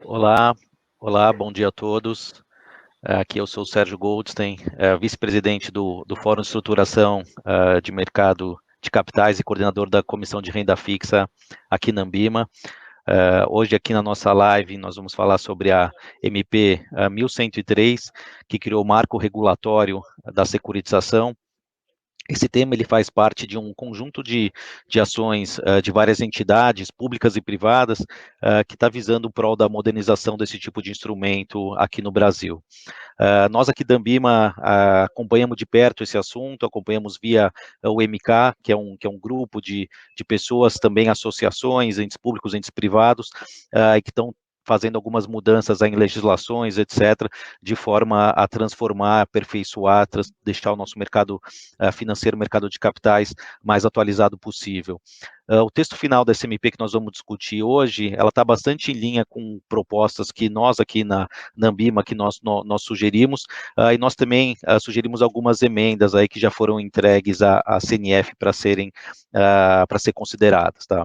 Olá, olá, bom dia a todos. Aqui eu sou o Sérgio Goldstein, vice-presidente do Fórum de Estruturação de Mercado de Capitais e coordenador da Comissão de Renda Fixa aqui na Ambima. Hoje aqui na nossa live nós vamos falar sobre a MP 1103, que criou o marco regulatório da securitização. Esse tema ele faz parte de um conjunto de ações de várias entidades públicas e privadas que está visando o prol da modernização desse tipo de instrumento aqui no Brasil. Nós aqui da Ambima acompanhamos de perto esse assunto, acompanhamos via o MK, que é um grupo de pessoas, também associações, entes públicos, entes privados, que estão fazendo algumas mudanças em legislações, etc., de forma a transformar, aperfeiçoar, deixar o nosso mercado financeiro, mercado de capitais, mais atualizado possível. O texto final da SMP que nós vamos discutir hoje, ela está bastante em linha com propostas que nós aqui na Ambima, que nós sugerimos, e nós também sugerimos algumas emendas aí que já foram entregues à CNF para ser consideradas, tá?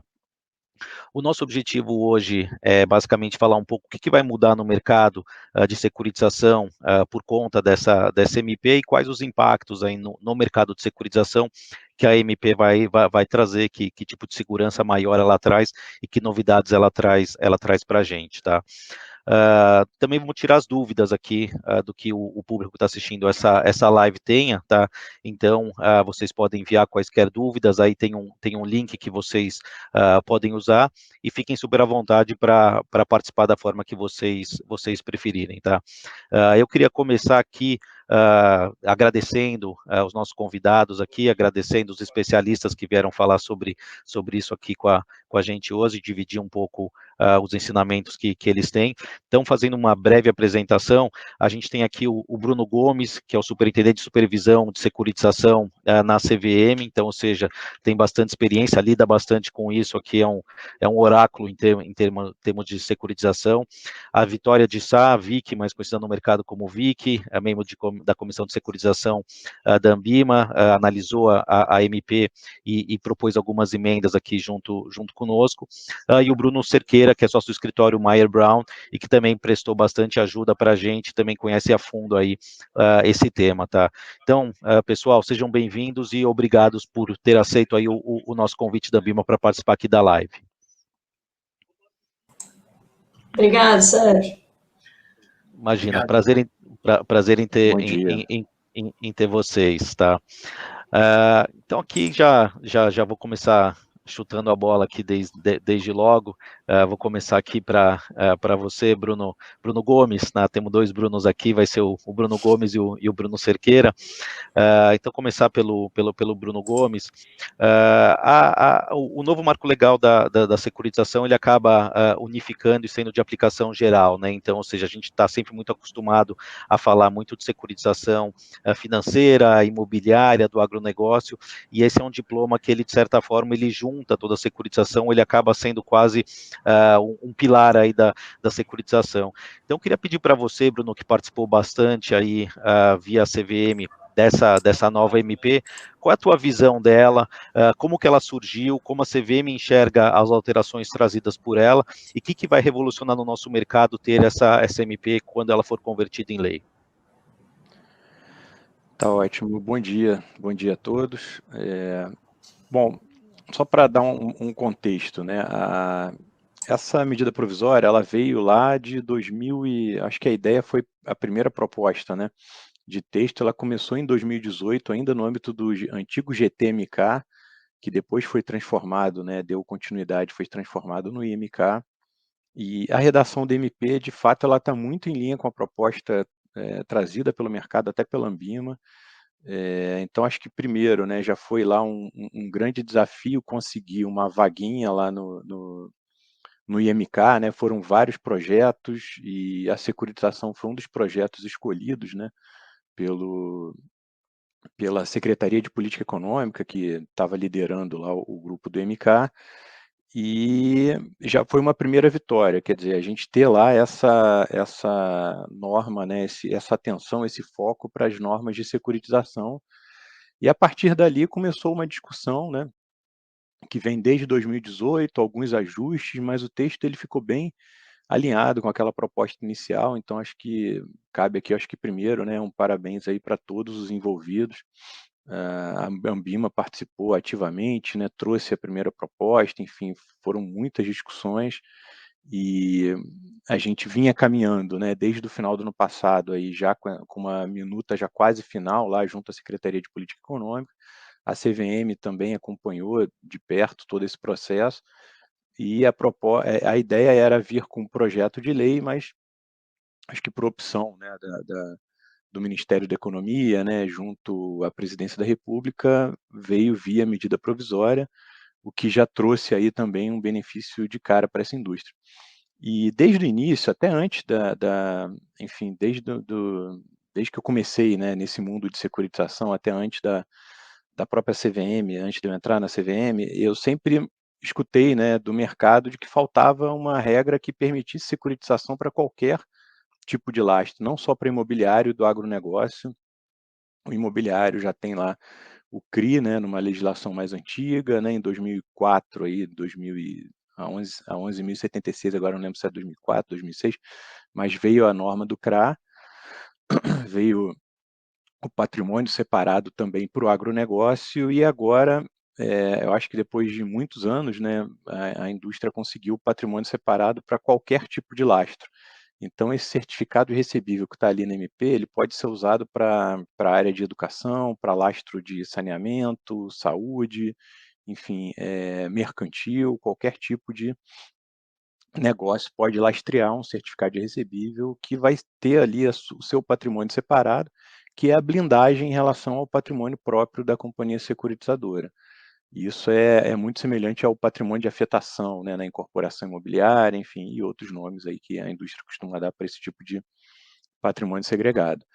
O nosso objetivo hoje é basicamente falar um pouco o que vai mudar no mercado de securitização por conta dessa MP e quais os impactos aí no mercado de securitização que a MP vai trazer, que tipo de segurança maior ela traz e que novidades ela traz para a gente, tá? Também vamos tirar as dúvidas aqui do que o público que está assistindo essa live tenha, tá? Então, vocês podem enviar quaisquer dúvidas, aí tem um link que vocês podem usar e fiquem super à vontade para participar da forma que vocês preferirem, tá? Eu queria começar aqui agradecendo os nossos convidados aqui, agradecendo os especialistas que vieram falar sobre isso aqui com a gente hoje, dividir um pouco os ensinamentos que eles têm. Então, fazendo uma breve apresentação, a gente tem aqui o Bruno Gomes, que é o superintendente de supervisão de securitização na CVM, então, ou seja, tem bastante experiência, lida bastante com isso, aqui é um oráculo em termos de securitização. A Vitória de Sá, Vic, mais conhecida no mercado como Vic, é membro da Comissão de Securitização da Ambima, analisou a MP e propôs algumas emendas aqui junto conosco. E o Bruno Cerqueira, que é sócio do escritório Mayer Brown, e que também prestou bastante ajuda para a gente, também conhece a fundo aí esse tema, tá? Então, pessoal, sejam bem-vindos e obrigados por ter aceito aí o nosso convite da Ambima para participar aqui da live. Obrigado, Sérgio. Imagina, Obrigado. prazer em ter, Bom dia. em ter vocês, tá? Então aqui já vou começar chutando a bola aqui desde logo. Vou começar aqui para você, Bruno Gomes, né? Temos dois Brunos aqui, vai ser o Bruno Gomes e o Bruno Cerqueira. Então, começar pelo Bruno Gomes. O novo marco legal da securitização, ele acaba unificando e sendo de aplicação geral, né? Então, ou seja, a gente está sempre muito acostumado a falar muito de securitização financeira, imobiliária, do agronegócio, e esse é um diploma que ele, de certa forma, ele junta toda a securitização, ele acaba sendo quase um pilar aí da securitização. Então, eu queria pedir para você, Bruno, que participou bastante aí via CVM, dessa nova MP, qual é a tua visão dela, como que ela surgiu, como a CVM enxerga as alterações trazidas por ela, e o que vai revolucionar no nosso mercado ter essa MP quando ela for convertida em lei? Tá ótimo, bom dia a todos. Bom, só para dar um contexto, né? Essa medida provisória, ela veio lá de 2000 e acho que a ideia foi a primeira proposta, né? De texto, ela começou em 2018, ainda no âmbito do antigo GTMK, que depois foi transformado, né? Deu continuidade, foi transformado no IMK. E a redação do MP, de fato, ela está muito em linha com a proposta trazida pelo mercado, até pela Ambima. Então, acho que primeiro, né, já foi lá um grande desafio conseguir uma vaguinha lá no IMK, né? Foram vários projetos e a securitização foi um dos projetos escolhidos, né, pela Secretaria de Política Econômica, que estava liderando lá o grupo do IMK, e já foi uma primeira vitória, quer dizer, a gente ter lá essa norma, né, essa atenção, esse foco para as normas de securitização. E a partir dali começou uma discussão, né, que vem desde 2018, alguns ajustes, mas o texto ele ficou bem alinhado com aquela proposta inicial. Então, acho que cabe aqui, acho que primeiro, né, um parabéns aí para todos os envolvidos. A Ambima participou ativamente, né, trouxe a primeira proposta, enfim, foram muitas discussões e a gente vinha caminhando, né, desde o final do ano passado, aí já com uma minuta já quase final lá junto à Secretaria de Política Econômica. A CVM também acompanhou de perto todo esse processo e a ideia era vir com um projeto de lei, mas acho que por opção, né, do Ministério da Economia, né, junto à Presidência da República, veio via medida provisória, o que já trouxe aí também um benefício de cara para essa indústria. E desde o início, até antes enfim, desde que eu comecei, né, nesse mundo de securitização, até antes da própria CVM, antes de eu entrar na CVM, eu sempre escutei, né, do mercado de que faltava uma regra que permitisse securitização para qualquer tipo de lastro, não só para imobiliário do agronegócio. O imobiliário já tem lá o CRI, né, numa legislação mais antiga, né, em 2004, aí, a 11.076, agora não lembro se é 2004, 2006, mas veio a norma do CRA, veio o patrimônio separado também para o agronegócio, e agora, eu acho que depois de muitos anos, né, a indústria conseguiu o patrimônio separado para qualquer tipo de lastro. Então, esse certificado recebível que está ali na MP, ele pode ser usado para a área de educação, para lastro de saneamento, saúde, enfim, mercantil, qualquer tipo de negócio pode lastrear um certificado de recebível que vai ter ali o seu patrimônio separado, que é a blindagem em relação ao patrimônio próprio da companhia securitizadora. Isso é muito semelhante ao patrimônio de afetação, né, na incorporação imobiliária, enfim, e outros nomes aí que a indústria costuma dar para esse tipo de patrimônio segregado.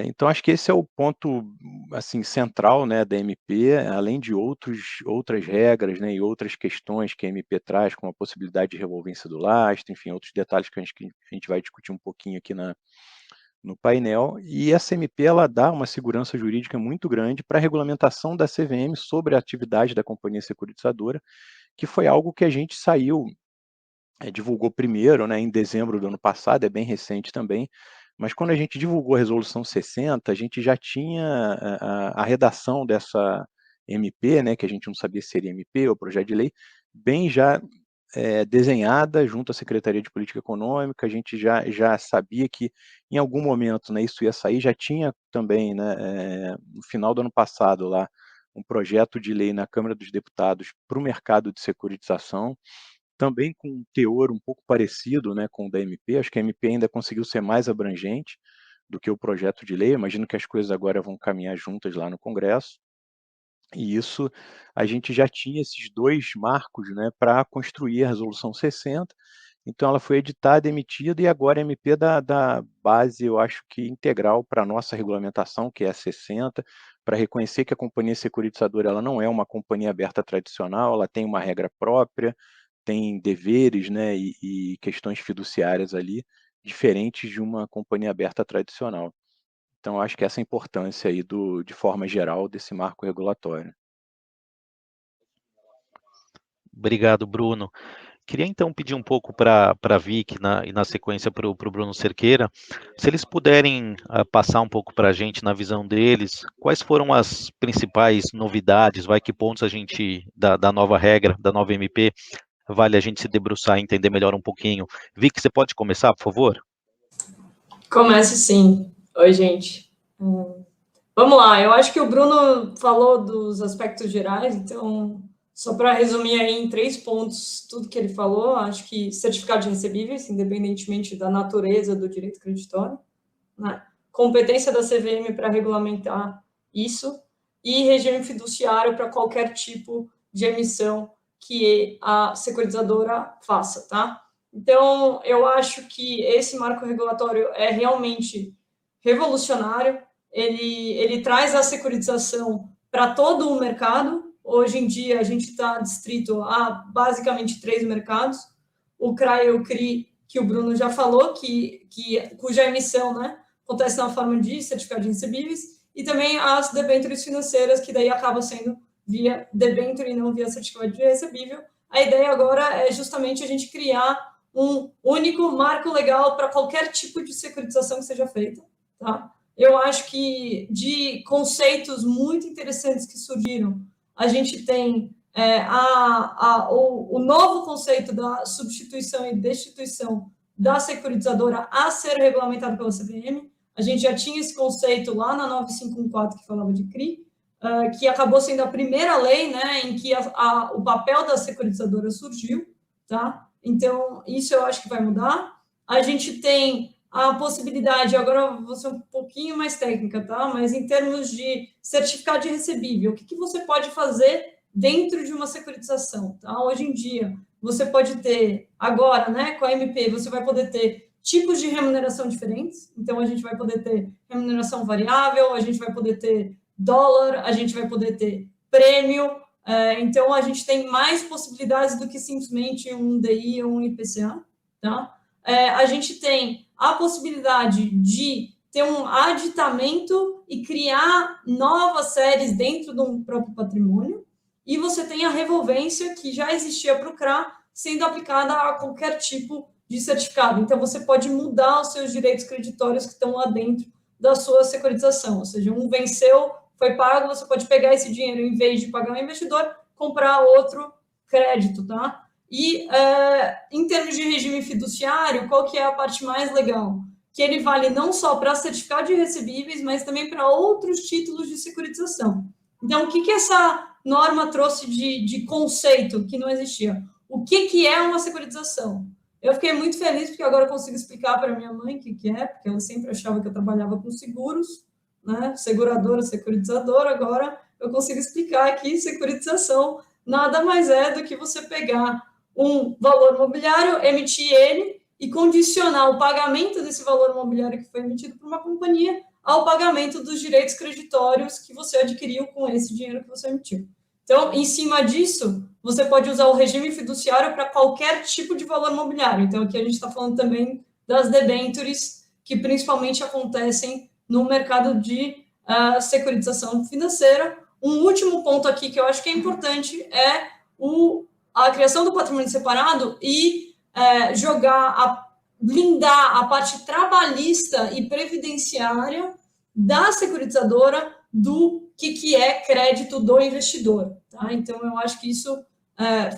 Então, acho que esse é o ponto assim, central, né, da MP, além de outras regras, né, e outras questões que a MP traz, como a possibilidade de revolvência do lastro, enfim, outros detalhes que a gente vai discutir um pouquinho aqui no painel. E essa MP ela dá uma segurança jurídica muito grande para a regulamentação da CVM sobre a atividade da companhia securitizadora, que foi algo que a gente divulgou primeiro, né, em dezembro do ano passado, é bem recente também, mas quando a gente divulgou a resolução 60, a gente já tinha a redação dessa MP, né, que a gente não sabia se seria MP ou projeto de lei, bem já desenhada junto à Secretaria de Política Econômica. A gente já sabia que em algum momento, né, isso ia sair. Já tinha também, né, no final do ano passado lá, um projeto de lei na Câmara dos Deputados para o mercado de securitização, também com um teor um pouco parecido, né, com o da MP. Acho que a MP ainda conseguiu ser mais abrangente do que o projeto de lei. Imagino que as coisas agora vão caminhar juntas lá no Congresso. E isso, a gente já tinha esses dois marcos, né, para construir a Resolução 60. Então, ela foi editada, emitida, e agora a MP dá base, eu acho que integral para a nossa regulamentação, que é a 60, para reconhecer que a companhia securitizadora ela não é uma companhia aberta tradicional, ela tem uma regra própria, tem deveres, né, e questões fiduciárias ali, diferentes de uma companhia aberta tradicional. Então, acho que essa é a importância aí, de forma geral, desse marco regulatório. Obrigado, Bruno. Queria então pedir um pouco para a Vic e na sequência para o Bruno Cerqueira, se eles puderem passar um pouco para a gente, na visão deles, quais foram as principais novidades, que pontos a gente, da nova regra, da nova MP, vale a gente se debruçar e entender melhor um pouquinho. Vic, você pode começar, por favor? Começo sim. Oi, gente. Vamos lá, eu acho que o Bruno falou dos aspectos gerais, então, só para resumir aí em 3 pontos tudo que ele falou, acho que certificado de recebíveis, independentemente da natureza do direito creditório, né? Competência da CVM para regulamentar isso, e regime fiduciário para qualquer tipo de emissão que a securitizadora faça, tá? Então, eu acho que esse marco regulatório é realmente revolucionário. Ele traz a securitização para todo o mercado. Hoje em dia, a gente está distrito a basicamente 3 mercados: o CRA e o CRI, que o Bruno já falou, cuja emissão, né, acontece na forma de certificado de recebíveis, e também as debêntures financeiras, que daí acabam sendo via debênture e não via certificado de recebível. A ideia agora é justamente a gente criar um único marco legal para qualquer tipo de securitização que seja feita, tá? Eu acho que de conceitos muito interessantes que surgiram, a gente tem o novo conceito da substituição e destituição da securitizadora a ser regulamentado pela CVM. A gente já tinha esse conceito lá na 9514, que falava de CRI, que acabou sendo a primeira lei, né, em que o papel da securitizadora surgiu, tá? Então, isso eu acho que vai mudar. A gente tem a possibilidade, agora vou ser um pouquinho mais técnica, tá? Mas em termos de certificado de recebível, o que você pode fazer dentro de uma securitização, tá? Hoje em dia, você pode ter, agora, né, com a MP, você vai poder ter tipos de remuneração diferentes. Então, a gente vai poder ter remuneração variável, a gente vai poder ter dólar, a gente vai poder ter prêmio. Então, a gente tem mais possibilidades do que simplesmente um DI ou um IPCA, tá? A gente tem a possibilidade de ter um aditamento e criar novas séries dentro do próprio patrimônio, e você tem a revolvência, que já existia para o CRA, sendo aplicada a qualquer tipo de certificado. Então, você pode mudar os seus direitos creditórios que estão lá dentro da sua securitização, ou seja, um venceu, foi pago, você pode pegar esse dinheiro, em vez de pagar um investidor, comprar outro crédito, tá? E, em termos de regime fiduciário, qual que é a parte mais legal? Que ele vale não só para certificado de recebíveis, mas também para outros títulos de securitização. Então, o que essa norma trouxe de conceito que não existia? O que é uma securitização? Eu fiquei muito feliz, porque agora eu consigo explicar para minha mãe o que é, porque ela sempre achava que eu trabalhava com seguros, né? Seguradora, securitizadora, agora eu consigo explicar que securitização nada mais é do que você pegar um valor imobiliário, emitir ele e condicionar o pagamento desse valor imobiliário que foi emitido por uma companhia ao pagamento dos direitos creditórios que você adquiriu com esse dinheiro que você emitiu. Então, em cima disso, você pode usar o regime fiduciário para qualquer tipo de valor imobiliário. Então, aqui a gente está falando também das debêntures, que principalmente acontecem no mercado de securitização financeira. Um último ponto aqui que eu acho que é importante é a criação do patrimônio separado e blindar a parte trabalhista e previdenciária da securitizadora do que é crédito do investidor. Tá? Então, eu acho que isso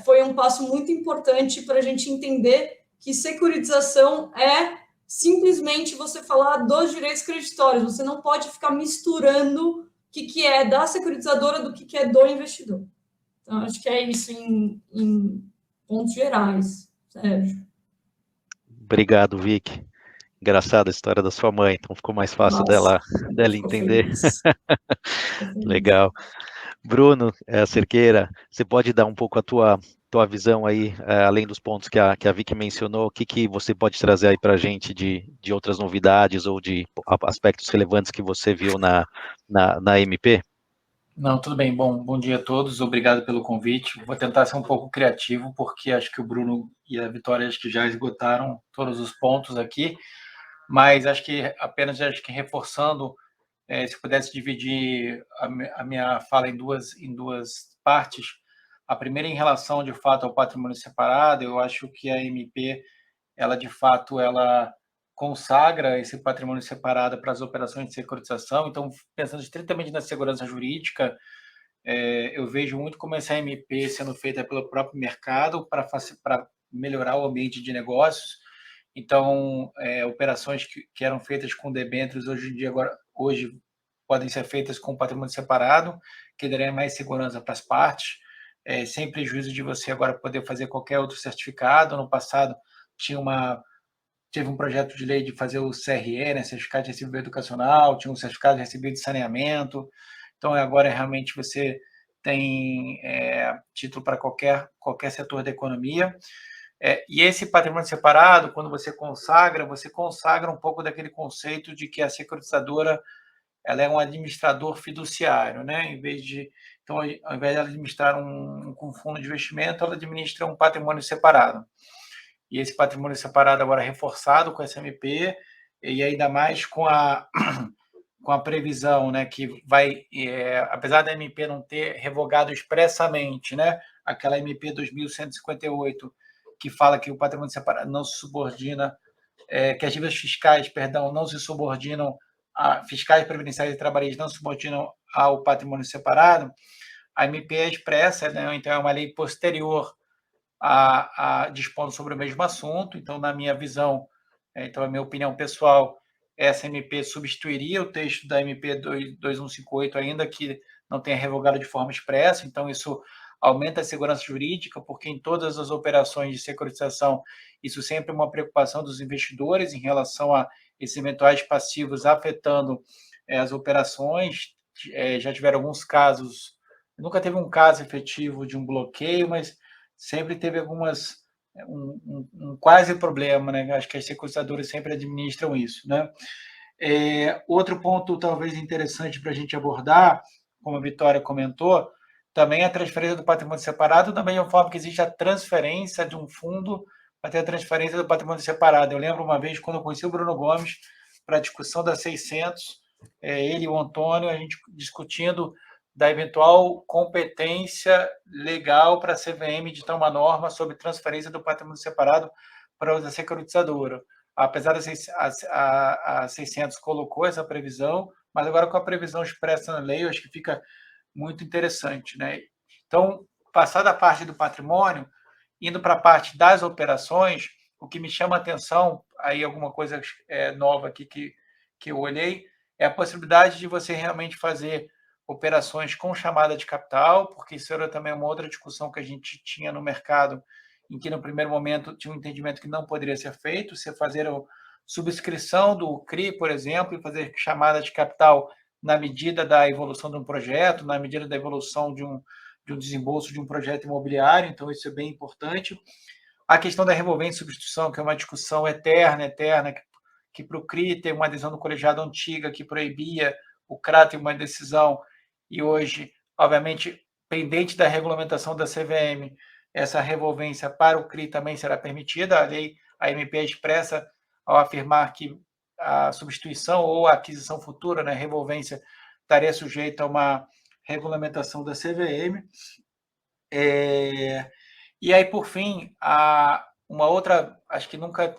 foi um passo muito importante para a gente entender que securitização é simplesmente você falar dos direitos creditórios. Você não pode ficar misturando o que é da securitizadora do que é do investidor. Então, acho que é isso em pontos gerais, Sérgio. Obrigado, Vic. Engraçada a história da sua mãe, então ficou mais fácil dela entender. Legal. Bruno Cerqueira, você pode dar um pouco a tua visão aí, além dos pontos que a Vicky mencionou, o que você pode trazer aí para a gente de outras novidades ou de aspectos relevantes que você viu na MP? Não, tudo bem. Bom dia a todos. Obrigado pelo convite. Vou tentar ser um pouco criativo, porque acho que o Bruno e a Vitória acho que já esgotaram todos os pontos aqui, mas acho que reforçando, se pudesse dividir a minha fala em duas partes. A primeira em relação, de fato, ao patrimônio separado. Eu acho que a MP, ela de fato, ela consagra esse patrimônio separado para as operações de securitização. Então, pensando estritamente na segurança jurídica, eu vejo muito como essa MP sendo feita pelo próprio mercado para melhorar o ambiente de negócios. Então, operações que eram feitas com debêntures, hoje podem ser feitas com patrimônio separado, que daria mais segurança para as partes, sem prejuízo de você agora poder fazer qualquer outro certificado. No passado, teve um projeto de lei de fazer o CRE, né, Certificado de Recebível Educacional, tinha um certificado de recebível de saneamento. Então, agora realmente você tem título para qualquer setor da economia. E esse patrimônio separado, quando você consagra um pouco daquele conceito de que a securitizadora ela é um administrador fiduciário, né? Então, ao invés de ela administrar um fundo de investimento, ela administra um patrimônio separado. E esse patrimônio separado agora reforçado com essa MP, e ainda mais com a previsão, né, que vai, apesar da MP não ter revogado expressamente, né, aquela MP 2158, que fala que o patrimônio separado não se subordina, que as dívidas fiscais, perdão, não se subordinam fiscais, previdenciais e trabalhistas não se subordinam ao patrimônio separado, a MP é expressa, né? Então é uma lei posterior a dispondo sobre o mesmo assunto. Então, na minha visão, então a minha opinião pessoal, essa MP substituiria o texto da MP 2158, ainda que não tenha revogado de forma expressa. Então, isso aumenta a segurança jurídica, porque em todas as operações de securitização, isso sempre é uma preocupação dos investidores em relação a esses eventuais passivos afetando as operações. Já tiveram alguns casos, nunca teve um caso efetivo de um bloqueio, mas sempre teve um quase problema, né? Acho que as securitizadoras sempre administram isso, né? Outro ponto talvez interessante para a gente abordar, como a Vitória comentou, também a transferência do patrimônio separado, da mesma forma que existe a transferência de um fundo para ter a transferência do patrimônio separado. Eu lembro uma vez, quando eu conheci o Bruno Gomes, para a discussão da 600, ele e o Antônio, a gente discutindo da eventual competência legal para a CVM editar uma norma sobre transferência do patrimônio separado para a securitizadora. Apesar a 600 colocou essa previsão, mas agora com a previsão expressa na lei, eu acho que fica muito interessante, né? Então, passada a parte do patrimônio, indo para a parte das operações, o que me chama a atenção, aí alguma coisa nova aqui que eu olhei, é a possibilidade de você realmente fazer operações com chamada de capital, porque isso era também uma outra discussão que a gente tinha no mercado, em que no primeiro momento tinha um entendimento que não poderia ser feito, você fazer a subscrição do CRI, por exemplo, e fazer chamada de capital na medida da evolução de um projeto, na medida da evolução de um desembolso de um projeto imobiliário, então isso é bem importante. A questão da revolvente substituição, que é uma discussão eterna, que para o CRI tem uma adesão do colegiado antiga que proibia, o CRA tem uma decisão, e hoje, obviamente, pendente da regulamentação da CVM, essa revolvência para o CRI também será permitida. A lei, a MP expressa ao afirmar que a substituição ou a aquisição futura, né, revolvência, estaria sujeita a uma regulamentação da CVM. E aí, por fim, uma outra, acho que nunca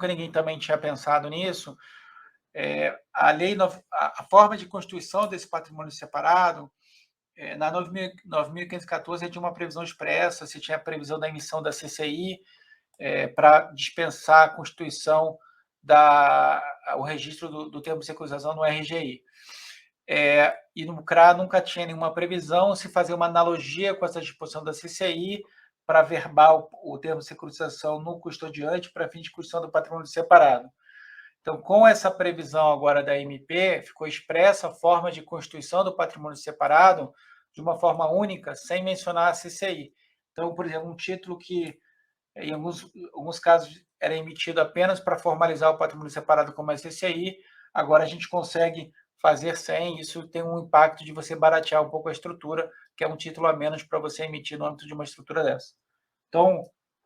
ninguém também tinha pensado nisso, a lei, a forma de constituição desse patrimônio separado, na 9.514 tinha uma previsão expressa, se tinha a previsão da emissão da CCI para dispensar a constituição o registro do termo de securitização no RGI. E no CRA nunca tinha nenhuma previsão se fazer uma analogia com essa disposição da CCI para verbar o termo de securitização no custodiante para fim de constituição do patrimônio separado. Então, com essa previsão agora da MP, ficou expressa a forma de constituição do patrimônio separado de uma forma única, sem mencionar a CCI. Então, por exemplo, um título que, em alguns casos, era emitido apenas para formalizar o patrimônio separado como a CCI, agora a gente consegue fazer sem. Isso tem um impacto de você baratear um pouco a estrutura, que é um título a menos para você emitir no âmbito de uma estrutura dessa. Então,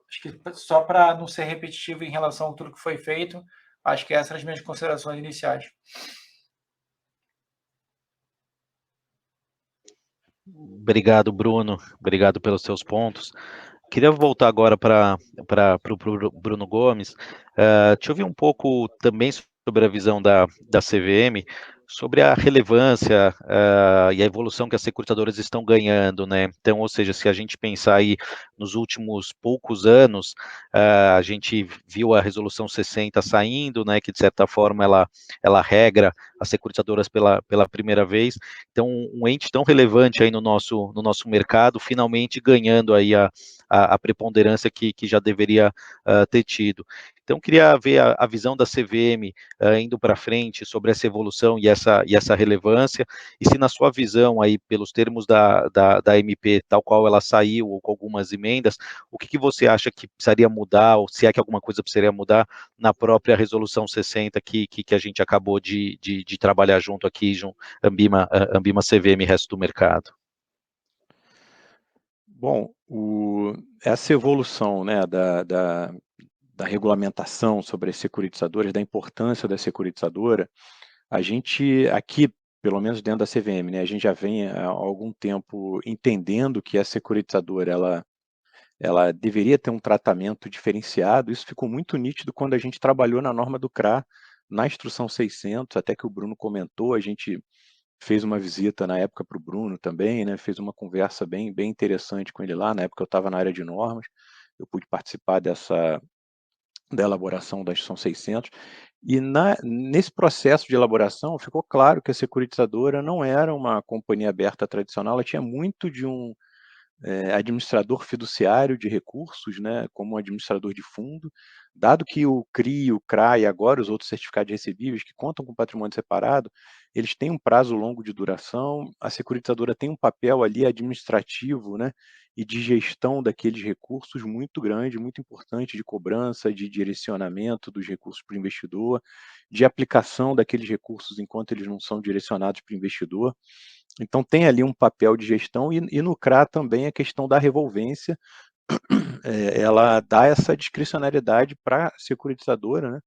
acho que só para não ser repetitivo em relação a tudo que foi feito, acho que essas são as minhas considerações iniciais. Obrigado, Bruno. Obrigado pelos seus pontos. Queria voltar agora para o Bruno Gomes. Te ouvir um pouco também sobre a visão da CVM, sobre a relevância e a evolução que as securitizadoras estão ganhando, né? Então, ou seja, se a gente pensar aí nos últimos poucos anos, a gente viu a resolução 60 saindo, né? Que de certa forma ela regra as securitizadoras pela primeira vez. Então, um ente tão relevante aí no nosso mercado, finalmente ganhando aí a preponderância que já deveria ter tido. Então, queria ver a visão da CVM indo para frente sobre essa evolução e essa relevância, e se na sua visão, aí, pelos termos da MP, tal qual ela saiu, ou com algumas emendas, o que você acha que precisaria mudar, ou se é que alguma coisa precisaria mudar na própria resolução 60 que a gente acabou de trabalhar junto aqui, Ambima CVM e resto do mercado? Bom, essa evolução, né, da regulamentação sobre as securitizadoras, da importância da securitizadora, a gente aqui, pelo menos dentro da CVM, né, a gente já vem há algum tempo entendendo que a securitizadora ela deveria ter um tratamento diferenciado. Isso ficou muito nítido quando a gente trabalhou na norma do CRA, na instrução 600, até que o Bruno comentou, a gente fez uma visita na época para o Bruno também, né, fez uma conversa bem interessante com ele lá, na época eu estava na área de normas, eu pude participar da elaboração da instrução 600, e nesse processo de elaboração ficou claro que a securitizadora não era uma companhia aberta tradicional, ela tinha muito de um administrador fiduciário de recursos, né, como um administrador de fundo, dado que o CRI, o CRA e agora os outros certificados recebíveis que contam com patrimônio separado, eles têm um prazo longo de duração, a securitizadora tem um papel ali administrativo, né, e de gestão daqueles recursos muito grande, muito importante, de cobrança, de direcionamento dos recursos para o investidor, de aplicação daqueles recursos enquanto eles não são direcionados para o investidor. Então tem ali um papel de gestão e no CRA também a questão da revolvência, ela dá essa discricionariedade para a securitizadora, né,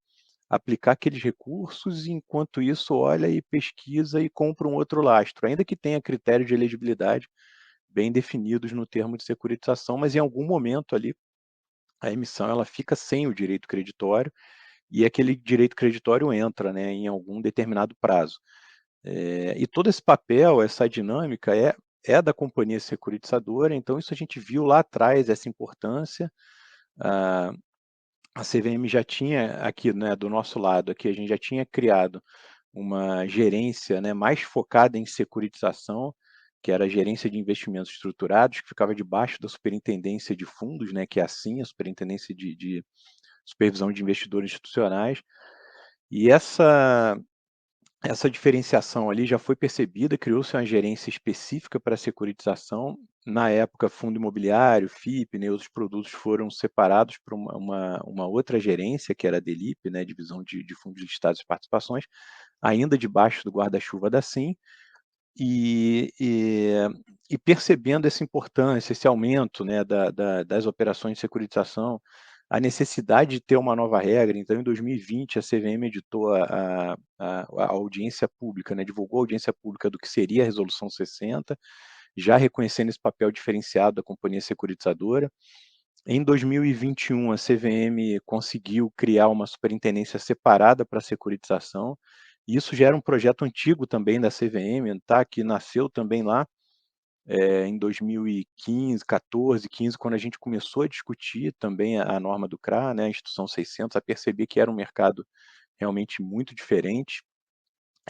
aplicar aqueles recursos e enquanto isso olha e pesquisa e compra um outro lastro, ainda que tenha critérios de elegibilidade bem definidos no termo de securitização, mas em algum momento ali a emissão ela fica sem o direito creditório e aquele direito creditório entra, né, em algum determinado prazo. E todo esse papel, essa dinâmica é da companhia securitizadora, então isso a gente viu lá atrás, essa importância. A CVM já tinha aqui, né, do nosso lado, aqui a gente já tinha criado uma gerência, né, mais focada em securitização, que era a gerência de investimentos estruturados, que ficava debaixo da superintendência de fundos, né, que é assim, a superintendência de supervisão de investidores institucionais. E essa diferenciação ali já foi percebida, criou-se uma gerência específica para a securitização. Na época, fundo imobiliário, FIP, né, outros produtos foram separados para uma outra gerência, que era a DELIP, né, Divisão de Fundos Listados e Participações, ainda debaixo do guarda-chuva da SIM, e percebendo essa importância, esse aumento, né, das operações de securitização, a necessidade de ter uma nova regra. Então, em 2020, a CVM editou a audiência pública, né, divulgou a audiência pública do que seria a Resolução 60, já reconhecendo esse papel diferenciado da companhia securitizadora. Em 2021, a CVM conseguiu criar uma superintendência separada para a securitização. Isso já era um projeto antigo também da CVM, tá? Que nasceu também lá em 2015, 14, 15, quando a gente começou a discutir também a norma do CRA, né, a Instrução 600, a perceber que era um mercado realmente muito diferente.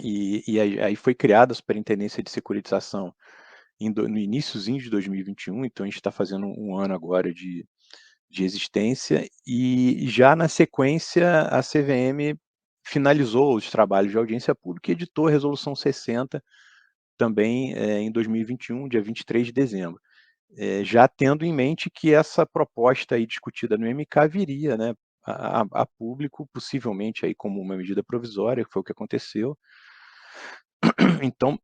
E aí foi criada a Superintendência de Securitização no iníciozinho de 2021, então a gente está fazendo um ano agora de existência, e já na sequência a CVM finalizou os trabalhos de audiência pública e editou a Resolução 60 também em 2021, dia 23 de dezembro. Já tendo em mente que essa proposta aí discutida no MK viria, né, a público, possivelmente aí como uma medida provisória, que foi o que aconteceu. Então,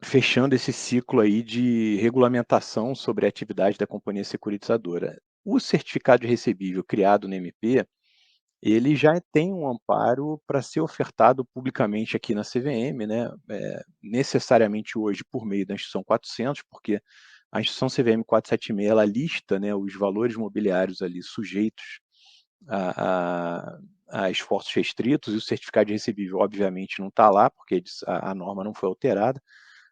fechando esse ciclo aí de regulamentação sobre a atividade da companhia securitizadora. O certificado de recebível criado no MP, ele já tem um amparo para ser ofertado publicamente aqui na CVM, né, necessariamente hoje por meio da Instrução 400, porque a Instrução CVM 476, ela lista, né, os valores mobiliários ali sujeitos a esforços restritos, e o certificado de recebível, obviamente, não está lá, porque a norma não foi alterada,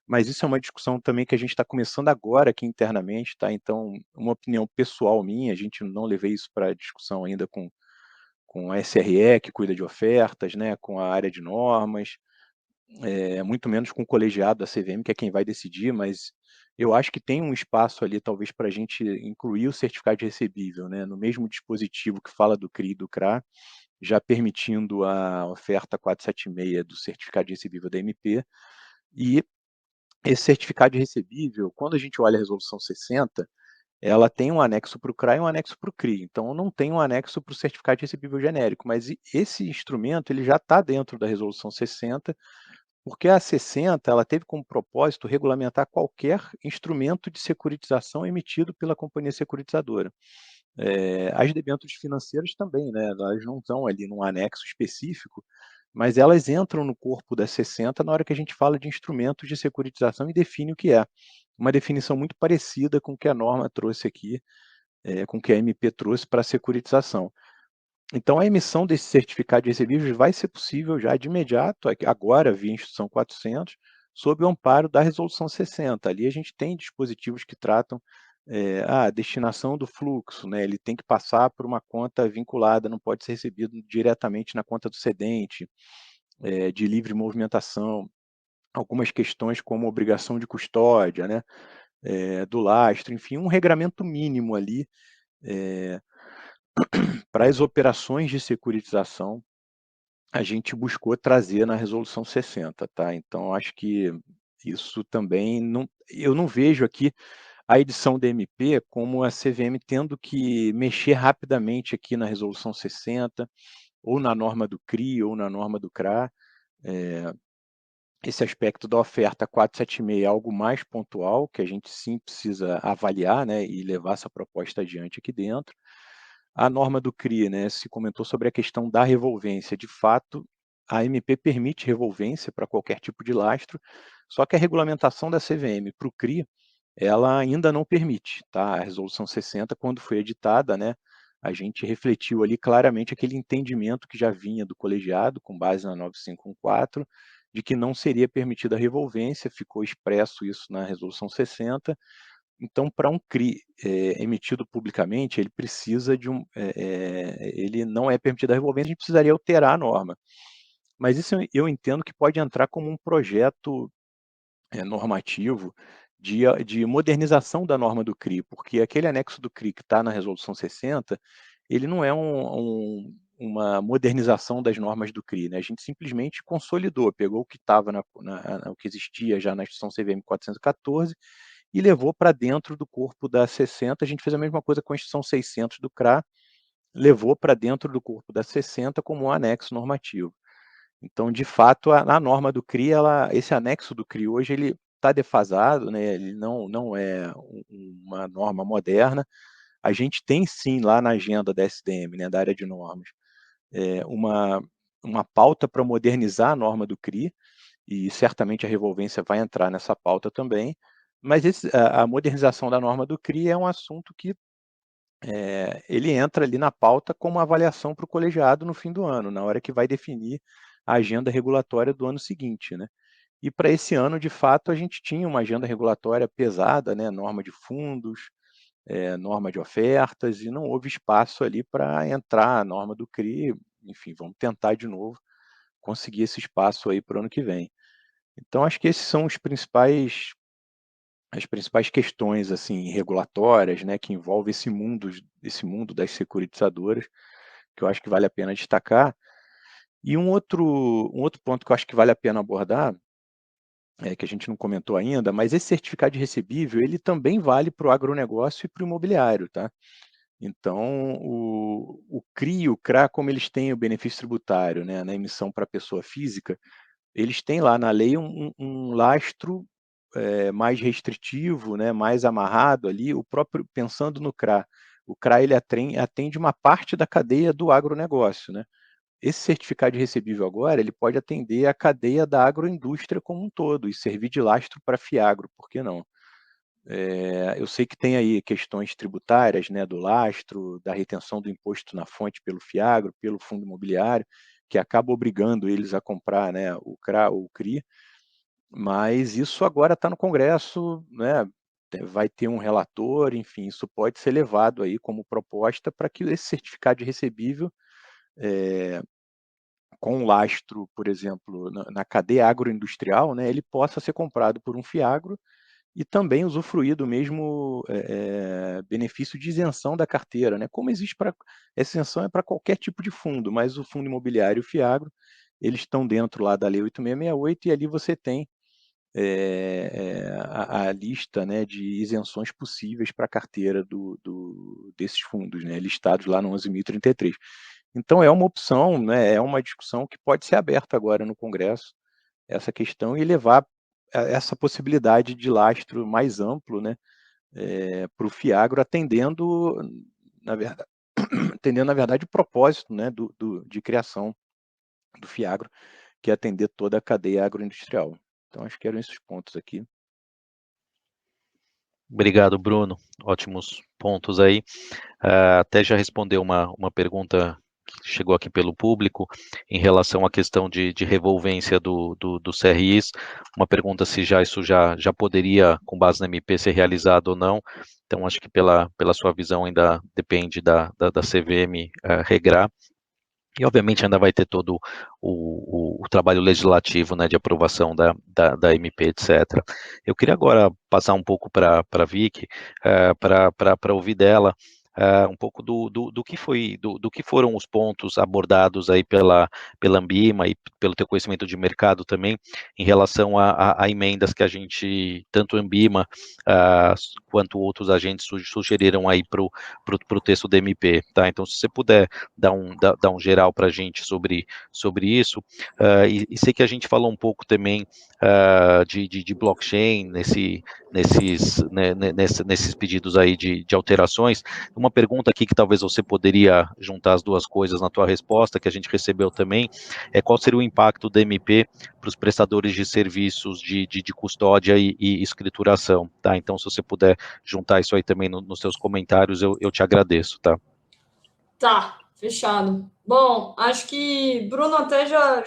mas isso é uma discussão também que a gente está começando agora aqui internamente, tá? Então, uma opinião pessoal minha, a gente não levei isso para discussão ainda com a SRE, que cuida de ofertas, né, com a área de normas, muito menos com o colegiado da CVM, que é quem vai decidir, mas eu acho que tem um espaço ali, talvez, para a gente incluir o certificado de recebível, né, no mesmo dispositivo que fala do CRI e do CRA, já permitindo a oferta 476 do certificado de recebível da MP, e esse certificado de recebível, quando a gente olha a resolução 60, ela tem um anexo para o CRA e um anexo para o CRI, então não tem um anexo para o certificado de recebível genérico, mas esse instrumento ele já está dentro da resolução 60, porque a 60 ela teve como propósito regulamentar qualquer instrumento de securitização emitido pela companhia securitizadora. As debêntures financeiras também, né, elas não estão ali num anexo específico, mas elas entram no corpo da 60 na hora que a gente fala de instrumentos de securitização e define o que é. Uma definição muito parecida com o que a norma trouxe aqui com que a MP trouxe para a securitização. Então, a emissão desse certificado de recebíveis vai ser possível já de imediato, agora via Instrução 400, sob o amparo da Resolução 60. Ali a gente tem dispositivos que tratam a destinação do fluxo, né? Ele tem que passar por uma conta vinculada, não pode ser recebido diretamente na conta do cedente, de livre movimentação. Algumas questões como obrigação de custódia, né? Do lastro, enfim, um regramento mínimo ali para as operações de securitização, a gente buscou trazer na Resolução 60, tá? Então, acho que isso também não, eu não vejo aqui a edição da MP como a CVM tendo que mexer rapidamente aqui na Resolução 60, ou na norma do CRI, ou na norma do CRA. Esse aspecto da oferta 476 é algo mais pontual, que a gente sim precisa avaliar, né, e levar essa proposta adiante aqui dentro. A norma do CRI, né, se comentou sobre a questão da revolvência. De fato, a MP permite revolvência para qualquer tipo de lastro, só que a regulamentação da CVM para o CRI, ela ainda não permite, tá? A resolução 60, quando foi editada, né, a gente refletiu ali claramente aquele entendimento que já vinha do colegiado, com base na 9514, de que não seria permitida a revolvência, ficou expresso isso na resolução 60. Então, para um CRI emitido publicamente, ele precisa de ele não é permitido a revolvência, a gente precisaria alterar a norma. Mas isso eu entendo que pode entrar como um projeto normativo de modernização da norma do CRI, porque aquele anexo do CRI que está na resolução 60, ele não é uma modernização das normas do CRI, né? A gente simplesmente consolidou, pegou o que estava o que existia já na Instrução CVM 414 e levou para dentro do corpo da 60. A gente fez a mesma coisa com a Instrução 600 do CRA, levou para dentro do corpo da 60 como um anexo normativo. Então, de fato, a norma do CRI, esse anexo do CRI hoje, ele está defasado, né? Ele não é uma norma moderna. A gente tem sim lá na agenda da SDM, né, da área de normas, uma pauta para modernizar a norma do CRI, e certamente a revolvência vai entrar nessa pauta também, mas a modernização da norma do CRI é um assunto que ele entra ali na pauta como avaliação para o colegiado no fim do ano, na hora que vai definir a agenda regulatória do ano seguinte, né? E para esse ano, de fato, a gente tinha uma agenda regulatória pesada, né? Norma de fundos, norma de ofertas, e não houve espaço ali para entrar a norma do CRI. Enfim, vamos tentar de novo conseguir esse espaço aí para o ano que vem. Então, acho que esses são as principais questões assim regulatórias, né, que envolvem esse mundo das securitizadoras, que eu acho que vale a pena destacar. E um outro ponto que eu acho que vale a pena abordar, que a gente não comentou ainda, mas esse certificado de recebível, ele também vale para o agronegócio e para o imobiliário, tá? Então, o CRI e o CRA, como eles têm o benefício tributário, né, na emissão para pessoa física, eles têm lá na lei um lastro mais restritivo, né, mais amarrado ali, pensando no CRA. O CRA ele atende uma parte da cadeia do agronegócio, né? Esse certificado de recebível agora, ele pode atender a cadeia da agroindústria como um todo e servir de lastro para Fiagro, por que não? Eu sei que tem aí questões tributárias, né, do lastro, da retenção do imposto na fonte pelo Fiagro, pelo fundo imobiliário, que acaba obrigando eles a comprar, né, o CRA ou o CRI, mas isso agora está no Congresso, né, vai ter um relator, enfim, isso pode ser levado aí como proposta para que esse certificado de recebível, com lastro, por exemplo, na cadeia agroindustrial, né, ele possa ser comprado por um Fiagro e também usufruir do mesmo benefício de isenção da carteira, né? Como existe essa isenção é para qualquer tipo de fundo, mas o fundo imobiliário e o Fiagro, eles estão dentro lá da Lei 8668 e ali você tem a lista, né, de isenções possíveis para a carteira desses fundos, né, listados lá no 11.033. Então é uma opção, né, é uma discussão que pode ser aberta agora no Congresso, essa questão, e levar essa possibilidade de lastro mais amplo, né, para o Fiagro, atendendo, na verdade, o propósito, né, de criação do Fiagro, que é atender toda a cadeia agroindustrial. Então, acho que eram esses pontos aqui. Obrigado, Bruno. Ótimos pontos aí. Até já respondeu uma pergunta que chegou aqui pelo público em relação à questão de revolvência do CRIs, uma pergunta se isso já poderia, com base na MP, ser realizado ou não. Então, acho que pela sua visão ainda depende da CVM regrar. E, obviamente, ainda vai ter todo o trabalho legislativo, né, de aprovação da MP, etc. Eu queria agora passar um pouco para a Vicky, para ouvir dela um pouco do que foram os pontos abordados aí pela Anbima e pelo teu conhecimento de mercado também, em relação a emendas que a gente, tanto a Anbima quanto outros agentes sugeriram aí para o texto da MP, tá? Então, se você puder dar um geral para a gente sobre isso, e sei que a gente falou um pouco também de blockchain nesses pedidos aí de alterações. Uma pergunta aqui que talvez você poderia juntar as duas coisas na tua resposta, que a gente recebeu também, é qual seria o impacto da MP para os prestadores de serviços de custódia e escrituração, tá? Então, se você puder juntar isso aí também nos seus comentários, eu te agradeço, tá? Tá, fechado. Bom, acho que Bruno até já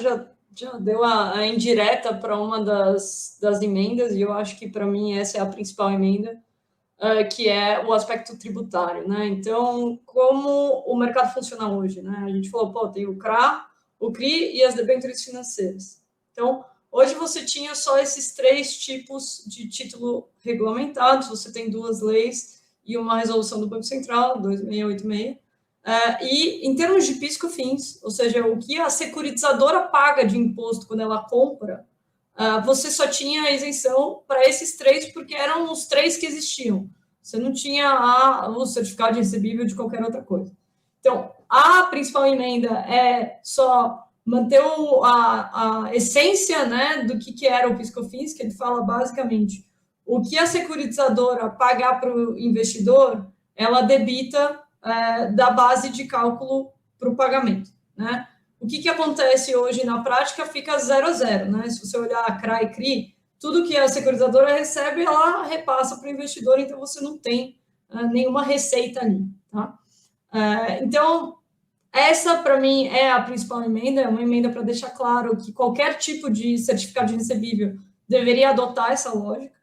deu a indireta para uma das emendas, e eu acho que, para mim, essa é a principal emenda, que é o aspecto tributário, né? Então, como o mercado funciona hoje, né? A gente falou, pô, tem o CRA, o CRI e as debêntures financeiras. Então, hoje você tinha só esses 3 tipos de título regulamentados, você tem 2 leis e uma resolução do Banco Central, 2686, e em termos de PIS/COFINS, ou seja, o que a securitizadora paga de imposto quando ela compra, você só tinha isenção para esses 3, porque eram os 3 que existiam. Você não tinha o certificado de recebível de qualquer outra coisa. Então, a principal emenda é só manter a essência, né, do que era o PIS/COFINS, que ele fala basicamente o que a securitizadora pagar para o investidor, ela debita da base de cálculo para o pagamento, né? O que acontece hoje na prática fica 0 a 0, né? Se você olhar a CRA e CRI, tudo que a securitizadora recebe, ela repassa para o investidor, então você não tem nenhuma receita ali, tá? Então, essa, para mim, é a principal emenda, é uma emenda para deixar claro que qualquer tipo de certificado de recebível deveria adotar essa lógica.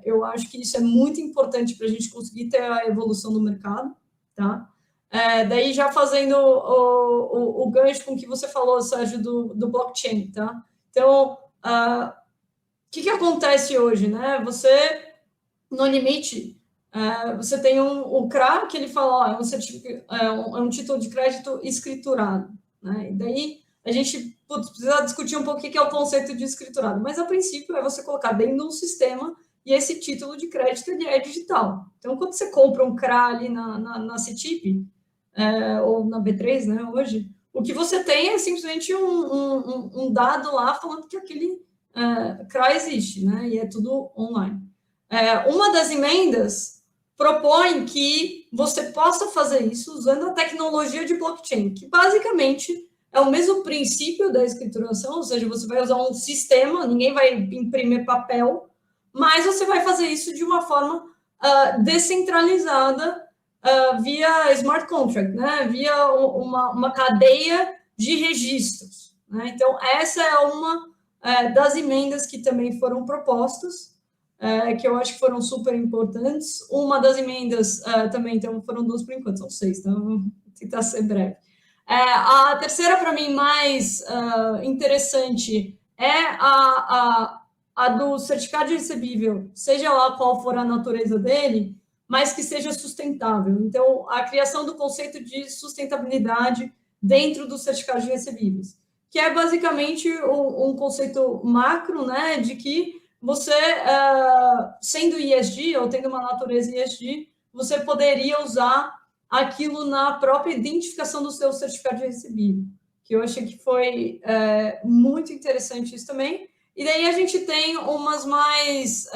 Eu acho que isso é muito importante para a gente conseguir ter a evolução do mercado, tá? Daí já fazendo o gancho com o que você falou, Sérgio, do blockchain, tá? Então, o que acontece hoje, né? Você, no limite, você tem o CRA, que ele fala, é um título de crédito escriturado, né? E daí a gente precisa discutir um pouco o que é o conceito de escriturado, mas a princípio é você colocar dentro de um sistema e esse título de crédito ele é digital. Então, quando você compra um CRA ali na CETIP, ou na B3, né, hoje, o que você tem é simplesmente um dado lá falando que aquele CRA existe, né, e é tudo online. Uma das emendas propõe que você possa fazer isso usando a tecnologia de blockchain, que basicamente é o mesmo princípio da escrituração, ou seja, você vai usar um sistema, ninguém vai imprimir papel, mas você vai fazer isso de uma forma descentralizada, via smart contract, né? Via uma cadeia de registros, né? Então, essa é uma das emendas que também foram propostas, que eu acho que foram super importantes. Uma das emendas também, então, foram 2 por enquanto, são 6, então vou tentar ser breve. A terceira, para mim, mais interessante é a do certificado de recebível, seja lá qual for a natureza dele, mas que seja sustentável. Então, a criação do conceito de sustentabilidade dentro do certificado de recebíveis, que é basicamente um conceito macro, né, de que você, sendo ESG, ou tendo uma natureza ESG, você poderia usar aquilo na própria identificação do seu certificado de recebível, que eu achei que foi muito interessante isso também. E daí a gente tem umas mais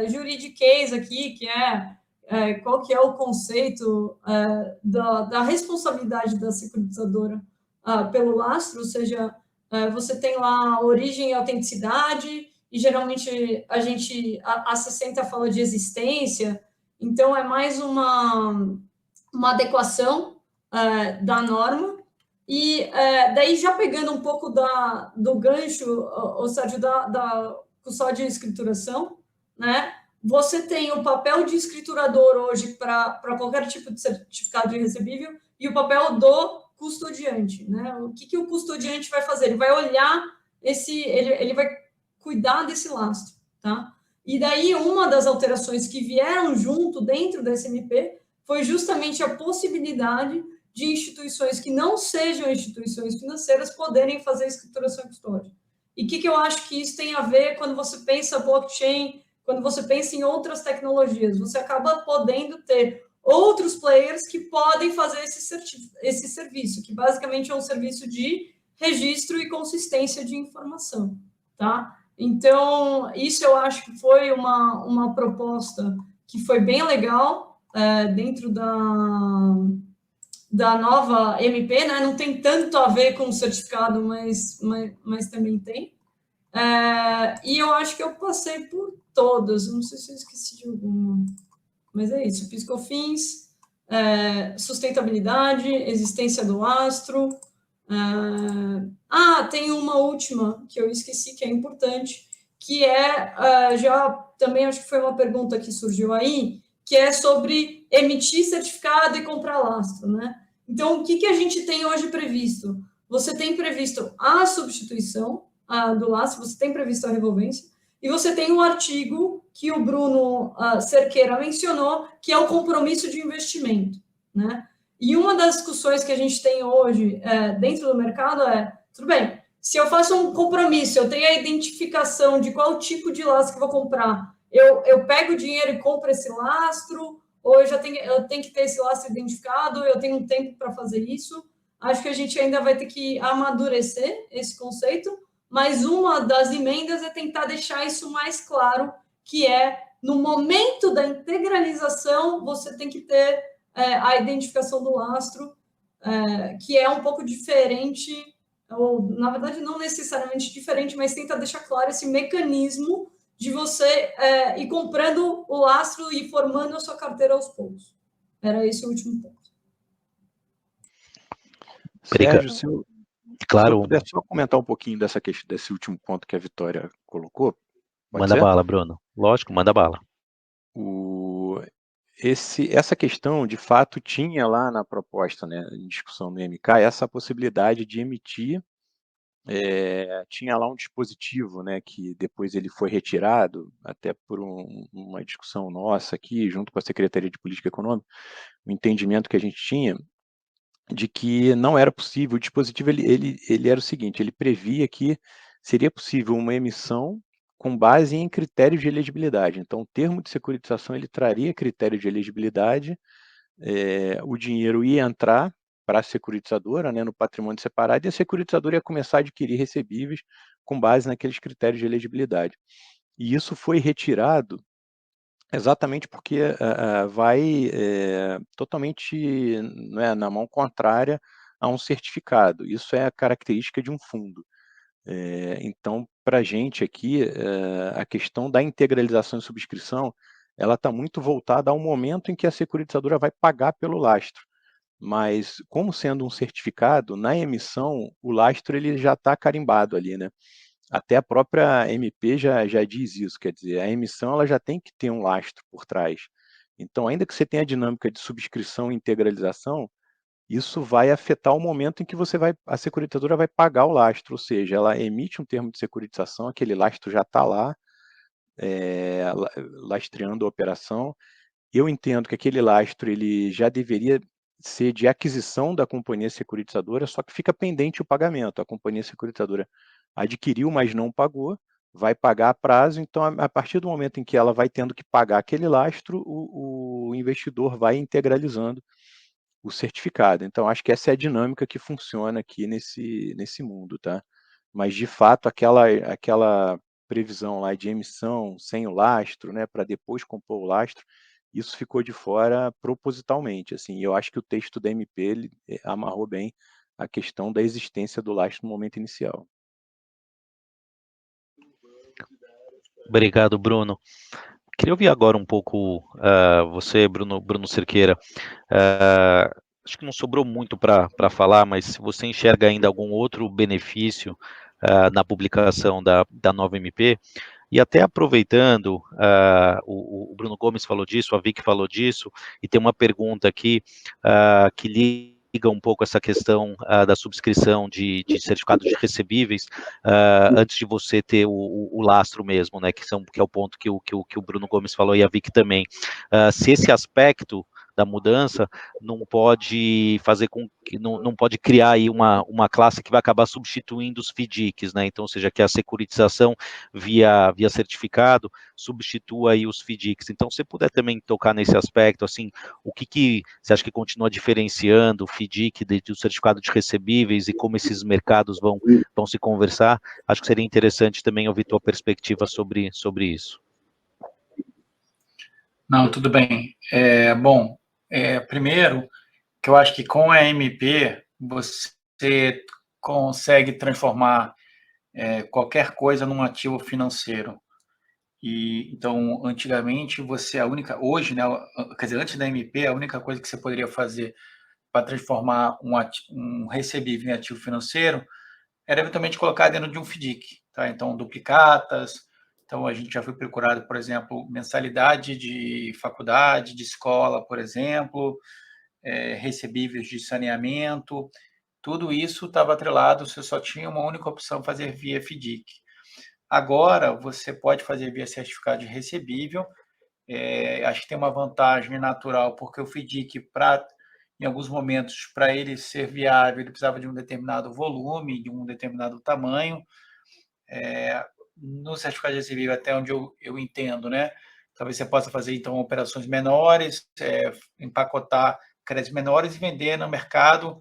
juridiquês aqui, que qual que é o conceito da responsabilidade da securitizadora pelo lastro, ou seja, você tem lá origem e autenticidade, e geralmente a 60 fala de existência, Então, é mais uma adequação da norma. E daí, já pegando um pouco do gancho, ou Sérgio, da custódia e escrituração, né? Você tem o papel de escriturador hoje para qualquer tipo de certificado de recebível e o papel do custodiante, né? O que o custodiante vai fazer? Ele vai olhar ele vai cuidar desse lastro, tá? E daí, uma das alterações que vieram junto dentro da SMP foi justamente a possibilidade de instituições que não sejam instituições financeiras poderem fazer escrituração e custódia. E o que eu acho que isso tem a ver quando você pensa blockchain, quando você pensa em outras tecnologias? Você acaba podendo ter outros players que podem fazer esse serviço, que basicamente é um serviço de registro e consistência de informação, tá? Então, isso eu acho que foi uma proposta que foi bem legal dentro da nova MP, né? Não tem tanto a ver com o certificado, mas também tem. E eu acho que eu passei por todas, não sei se eu esqueci de alguma, mas é isso, PIS/COFINS, sustentabilidade, existência do lastro. Tem uma última que eu esqueci, que é importante, que já também acho que foi uma pergunta que surgiu aí, que é sobre emitir certificado e comprar lastro, né? Então, o que a gente tem hoje previsto? Você tem previsto a substituição do lastro, você tem previsto a revolvência, e você tem um artigo que o Bruno Cerqueira mencionou, que é o compromisso de investimento, né? E uma das discussões que a gente tem hoje dentro do mercado tudo bem, se eu faço um compromisso, eu tenho a identificação de qual tipo de lastro que eu vou comprar, eu pego o dinheiro e compro esse lastro, ou eu tenho que ter esse lastro identificado, eu tenho um tempo para fazer isso. Acho que a gente ainda vai ter que amadurecer esse conceito, mas uma das emendas é tentar deixar isso mais claro, que no momento da integralização, você tem que ter a identificação do lastro, que é um pouco diferente, ou, na verdade, não necessariamente diferente, mas tenta deixar claro esse mecanismo de você ir comprando o lastro e formando a sua carteira aos poucos. Era esse o último ponto. Sérgio, se eu Claro. puder só comentar um pouquinho dessa questão, desse último ponto que a Vitória colocou. Manda bala, Bruno. Lógico, manda bala. Essa questão, de fato, tinha lá na proposta, né, em discussão no MK, essa possibilidade de emitir, tinha lá um dispositivo, né, que depois ele foi retirado, até por uma discussão nossa aqui, junto com a Secretaria de Política Econômica, o entendimento que a gente tinha de que não era possível. O dispositivo ele era o seguinte: ele previa que seria possível uma emissão com base em critérios de elegibilidade. Então, o termo de securitização ele traria critério de elegibilidade, o dinheiro ia entrar para a securitizadora, né, no patrimônio separado, e a securitizadora ia começar a adquirir recebíveis com base naqueles critérios de elegibilidade. E isso foi retirado exatamente porque vai totalmente, né, na mão contrária a um certificado. Isso é a característica de um fundo. Então, para a gente aqui, a questão da integralização e subscrição, ela está muito voltada ao momento em que a securitizadora vai pagar pelo lastro. Mas, como sendo um certificado, na emissão, o lastro ele já está carimbado ali, né? Até a própria MP já diz isso, quer dizer, a emissão ela já tem que ter um lastro por trás. Então, ainda que você tenha a dinâmica de subscrição e integralização, isso vai afetar o momento em que a securitizadora vai pagar o lastro, ou seja, ela emite um termo de securitização, aquele lastro já está lá, lastreando a operação. Eu entendo que aquele lastro ele já deveria ser de aquisição da companhia securitizadora, só que fica pendente o pagamento. A companhia securitizadora adquiriu, mas não pagou, vai pagar a prazo. Então, a partir do momento em que ela vai tendo que pagar aquele lastro, o investidor vai integralizando o certificado. Então, acho que essa é a dinâmica que funciona aqui nesse mundo, tá? Mas, de fato, aquela previsão lá de emissão sem o lastro, né, para depois compor o lastro, isso ficou de fora propositalmente, assim. Eu acho que o texto da MP ele amarrou bem a questão da existência do lastro no momento inicial. Obrigado, Bruno. Queria ouvir agora um pouco você, Bruno Cerqueira. Acho que não sobrou muito para falar, mas se você enxerga ainda algum outro benefício na publicação da nova MP, e até aproveitando, o Bruno Gomes falou disso, a Vicky falou disso, e tem uma pergunta aqui que liga um pouco essa questão da subscrição de certificados de recebíveis antes de você ter o lastro mesmo, né, que é o ponto que o Bruno Gomes falou e a Vicky também. Se esse aspecto da mudança não pode fazer com que não pode criar aí uma classe que vai acabar substituindo os FDICs, né? Então, ou seja, que a securitização via certificado substitua aí os FDICs. Então, se você puder também tocar nesse aspecto, assim, o que você acha que continua diferenciando o FDIC do certificado de recebíveis e como esses mercados vão se conversar, acho que seria interessante também ouvir tua perspectiva sobre isso. Não, tudo bem. Bom, primeiro, que eu acho que com a MP você consegue transformar qualquer coisa num ativo financeiro. E então, antigamente hoje, né, quer dizer, antes da MP, a única coisa que você poderia fazer para transformar um recebível em ativo financeiro era eventualmente colocar dentro de um FDIC, tá? Então, duplicatas. Então, a gente já foi procurado, por exemplo, mensalidade de faculdade, de escola, por exemplo, recebíveis de saneamento. Tudo isso estava atrelado, você só tinha uma única opção, fazer via FDIC. Agora, você pode fazer via certificado de recebível. Acho que tem uma vantagem natural, porque o FDIC, em alguns momentos, para ele ser viável, ele precisava de um determinado volume, de um determinado tamanho. No certificado de recebível, até onde eu entendo, né? Talvez você possa fazer, então, operações menores, empacotar créditos menores e vender no mercado,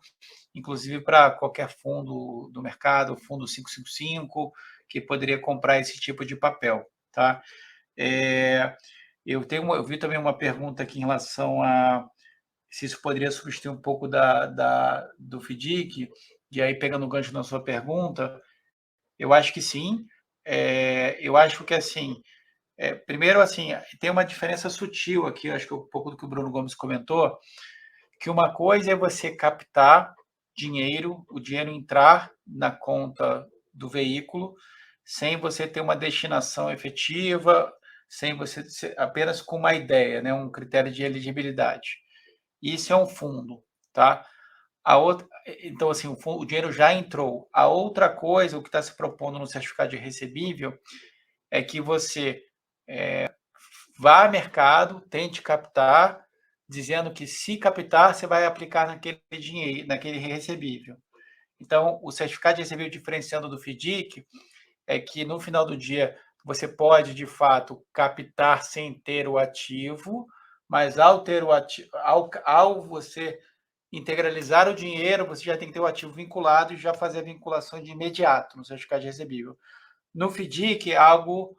inclusive para qualquer fundo do mercado, fundo 555, que poderia comprar esse tipo de papel, tá? Eu vi também uma pergunta aqui em relação a se isso poderia substituir um pouco do FDIC, e aí, pegando o gancho na sua pergunta, eu acho que sim. Eu acho que, assim, primeiro, assim, tem uma diferença sutil aqui, acho que um pouco do que o Bruno Gomes comentou, que uma coisa é você captar dinheiro, o dinheiro entrar na conta do veículo, sem você ter uma destinação efetiva, sem você apenas com uma ideia, né, um critério de elegibilidade. Isso é um fundo, tá? Então, assim, o dinheiro já entrou. A outra coisa, o que está se propondo no certificado de recebível, é que você vá ao mercado, tente captar, dizendo que se captar, você vai aplicar naquele dinheiro, naquele recebível. Então, o certificado de recebível diferenciando do FDIC é que no final do dia você pode, de fato, captar sem ter o ativo, mas ao ter o ativo, ao você integralizar o dinheiro, você já tem que ter o ativo vinculado e já fazer a vinculação de imediato no certificado de recebível. No FDIC é algo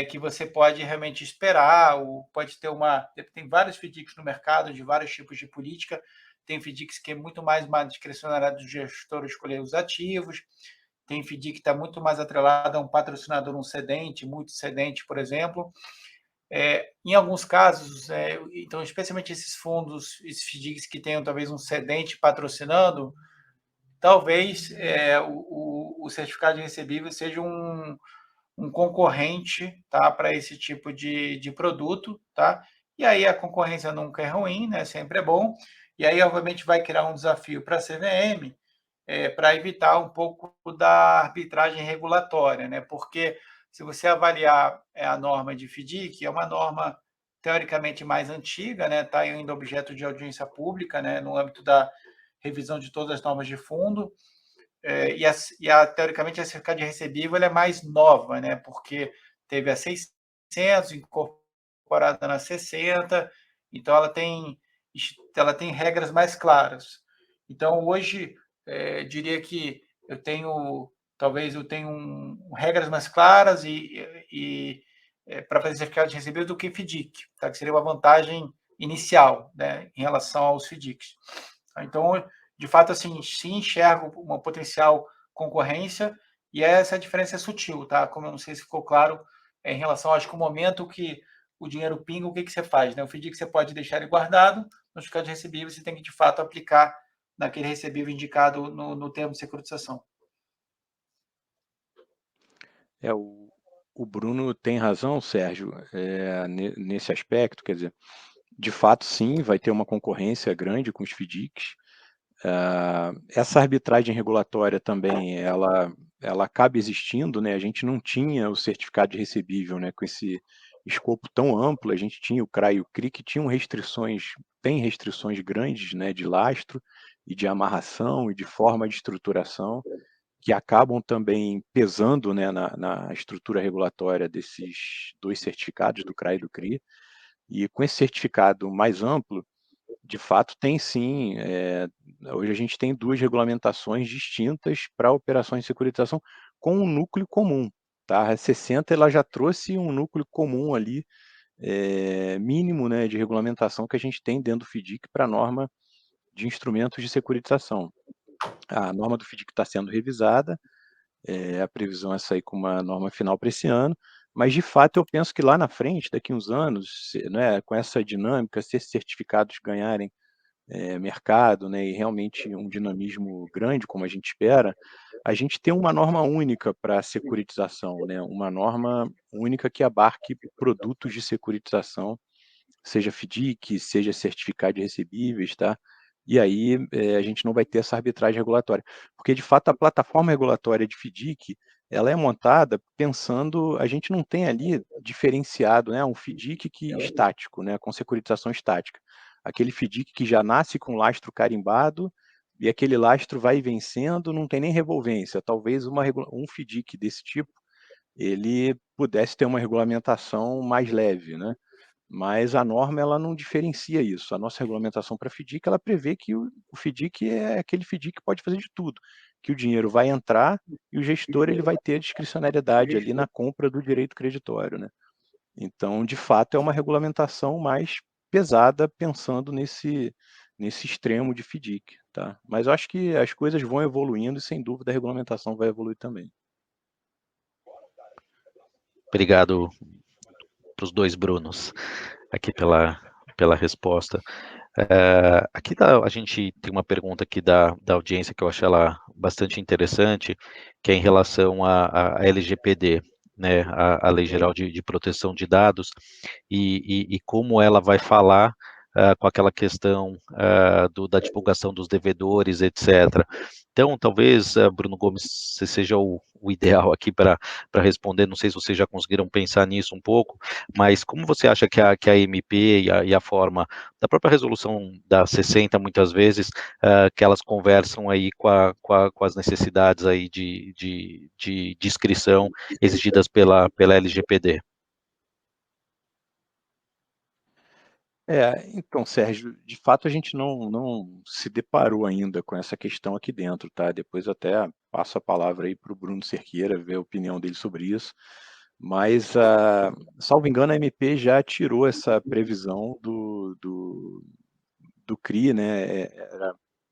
que você pode realmente esperar, ou pode ter tem vários FDICs no mercado, de vários tipos de política. Tem FDICs que é muito mais uma discricionariedade do gestor escolher os ativos, tem FDIC que está muito mais atrelado a um patrocinador, um cedente, multicedente, por exemplo. Em alguns casos, então, especialmente esses fundos, esses FDICs que tenham talvez um cedente patrocinando, talvez o certificado de recebível seja um concorrente, tá, para esse tipo de produto, tá? E aí a concorrência nunca é ruim, né? Sempre é bom. E aí, obviamente, vai criar um desafio para a CVM para evitar um pouco da arbitragem regulatória, né? Porque se você avaliar a norma de FDIC, é uma norma teoricamente mais antiga, né? Está ainda objeto de audiência pública, né? No âmbito da revisão de todas as normas de fundo. Teoricamente, a certificado de recebível é mais nova, né? Porque teve a 600 incorporada na 60, então ela tem regras mais claras. Então, hoje, diria que talvez eu tenho regras mais claras para fazer certificado de recebível do que FDIC, tá? Que seria uma vantagem inicial, né, em relação aos FDICs. Então, de fato, assim, se enxergo uma potencial concorrência, e essa diferença é sutil, tá? Como eu não sei se ficou claro, em relação, acho que o momento que o dinheiro pinga, o que você faz? Né? O FDIC você pode deixar ele guardado, nos casos de recebível você tem que, de fato, aplicar naquele recebível indicado no termo de securitização. O Bruno tem razão, Sérgio, nesse aspecto, quer dizer, de fato, sim, vai ter uma concorrência grande com os FDICs. Essa arbitragem regulatória também, ela acaba existindo, né? A gente não tinha o certificado de recebível, né, com esse escopo tão amplo, a gente tinha o CRA e o CRI, que tinham tem restrições grandes, né, de lastro e de amarração e de forma de estruturação, que acabam também pesando, né, na estrutura regulatória desses dois certificados, do CRA e do CRI. E com esse certificado mais amplo, de fato, tem sim. Hoje a gente tem duas regulamentações distintas para operações de securitização com um núcleo comum. Tá? A 60 ela já trouxe um núcleo comum ali, mínimo, né, de regulamentação que a gente tem dentro do FDIC para a norma de instrumentos de securitização. A norma do FDIC está sendo revisada, a previsão é sair com uma norma final para esse ano, mas de fato eu penso que lá na frente, daqui uns anos, né, com essa dinâmica, se esses certificados ganharem mercado, né, e realmente um dinamismo grande, como a gente espera, a gente tem uma norma única para a securitização, né, uma norma única que abarque produtos de securitização, seja FDIC, seja certificado de recebíveis, tá? E aí a gente não vai ter essa arbitragem regulatória, porque de fato a plataforma regulatória de FDIC, ela é montada pensando, a gente não tem ali diferenciado, né, um FDIC estático, né, com securitização estática. Aquele FDIC que já nasce com lastro carimbado e aquele lastro vai vencendo, não tem nem revolvência. Talvez um FDIC desse tipo, ele pudesse ter uma regulamentação mais leve, né? Mas a norma ela não diferencia isso. A nossa regulamentação para FDIC ela prevê que o FDIC é aquele FDIC que pode fazer de tudo, que o dinheiro vai entrar e o gestor ele vai ter a discricionariedade ali na compra do direito creditório, né? Então, de fato, é uma regulamentação mais pesada pensando nesse extremo de FDIC, tá? Mas eu acho que as coisas vão evoluindo e sem dúvida a regulamentação vai evoluir também. Obrigado para os dois Brunos aqui pela resposta. Aqui a gente tem uma pergunta aqui da audiência que eu acho ela bastante interessante, que é em relação à LGPD, né, a Lei Geral de Proteção de Dados, e como ela vai falar com aquela questão da divulgação dos devedores, etc. Então, talvez, Bruno Gomes, você seja o ideal aqui para responder. Não sei se vocês já conseguiram pensar nisso um pouco, mas como você acha que a MP e a forma da própria resolução da 60, muitas vezes, que elas conversam aí com as necessidades aí de inscrição exigidas pela LGPD? Então, Sérgio, de fato a gente não se deparou ainda com essa questão aqui dentro, tá? Depois eu até passo a palavra aí para o Bruno Cerqueira, ver a opinião dele sobre isso. Mas, salvo engano, a MP já tirou essa previsão do CRI, né?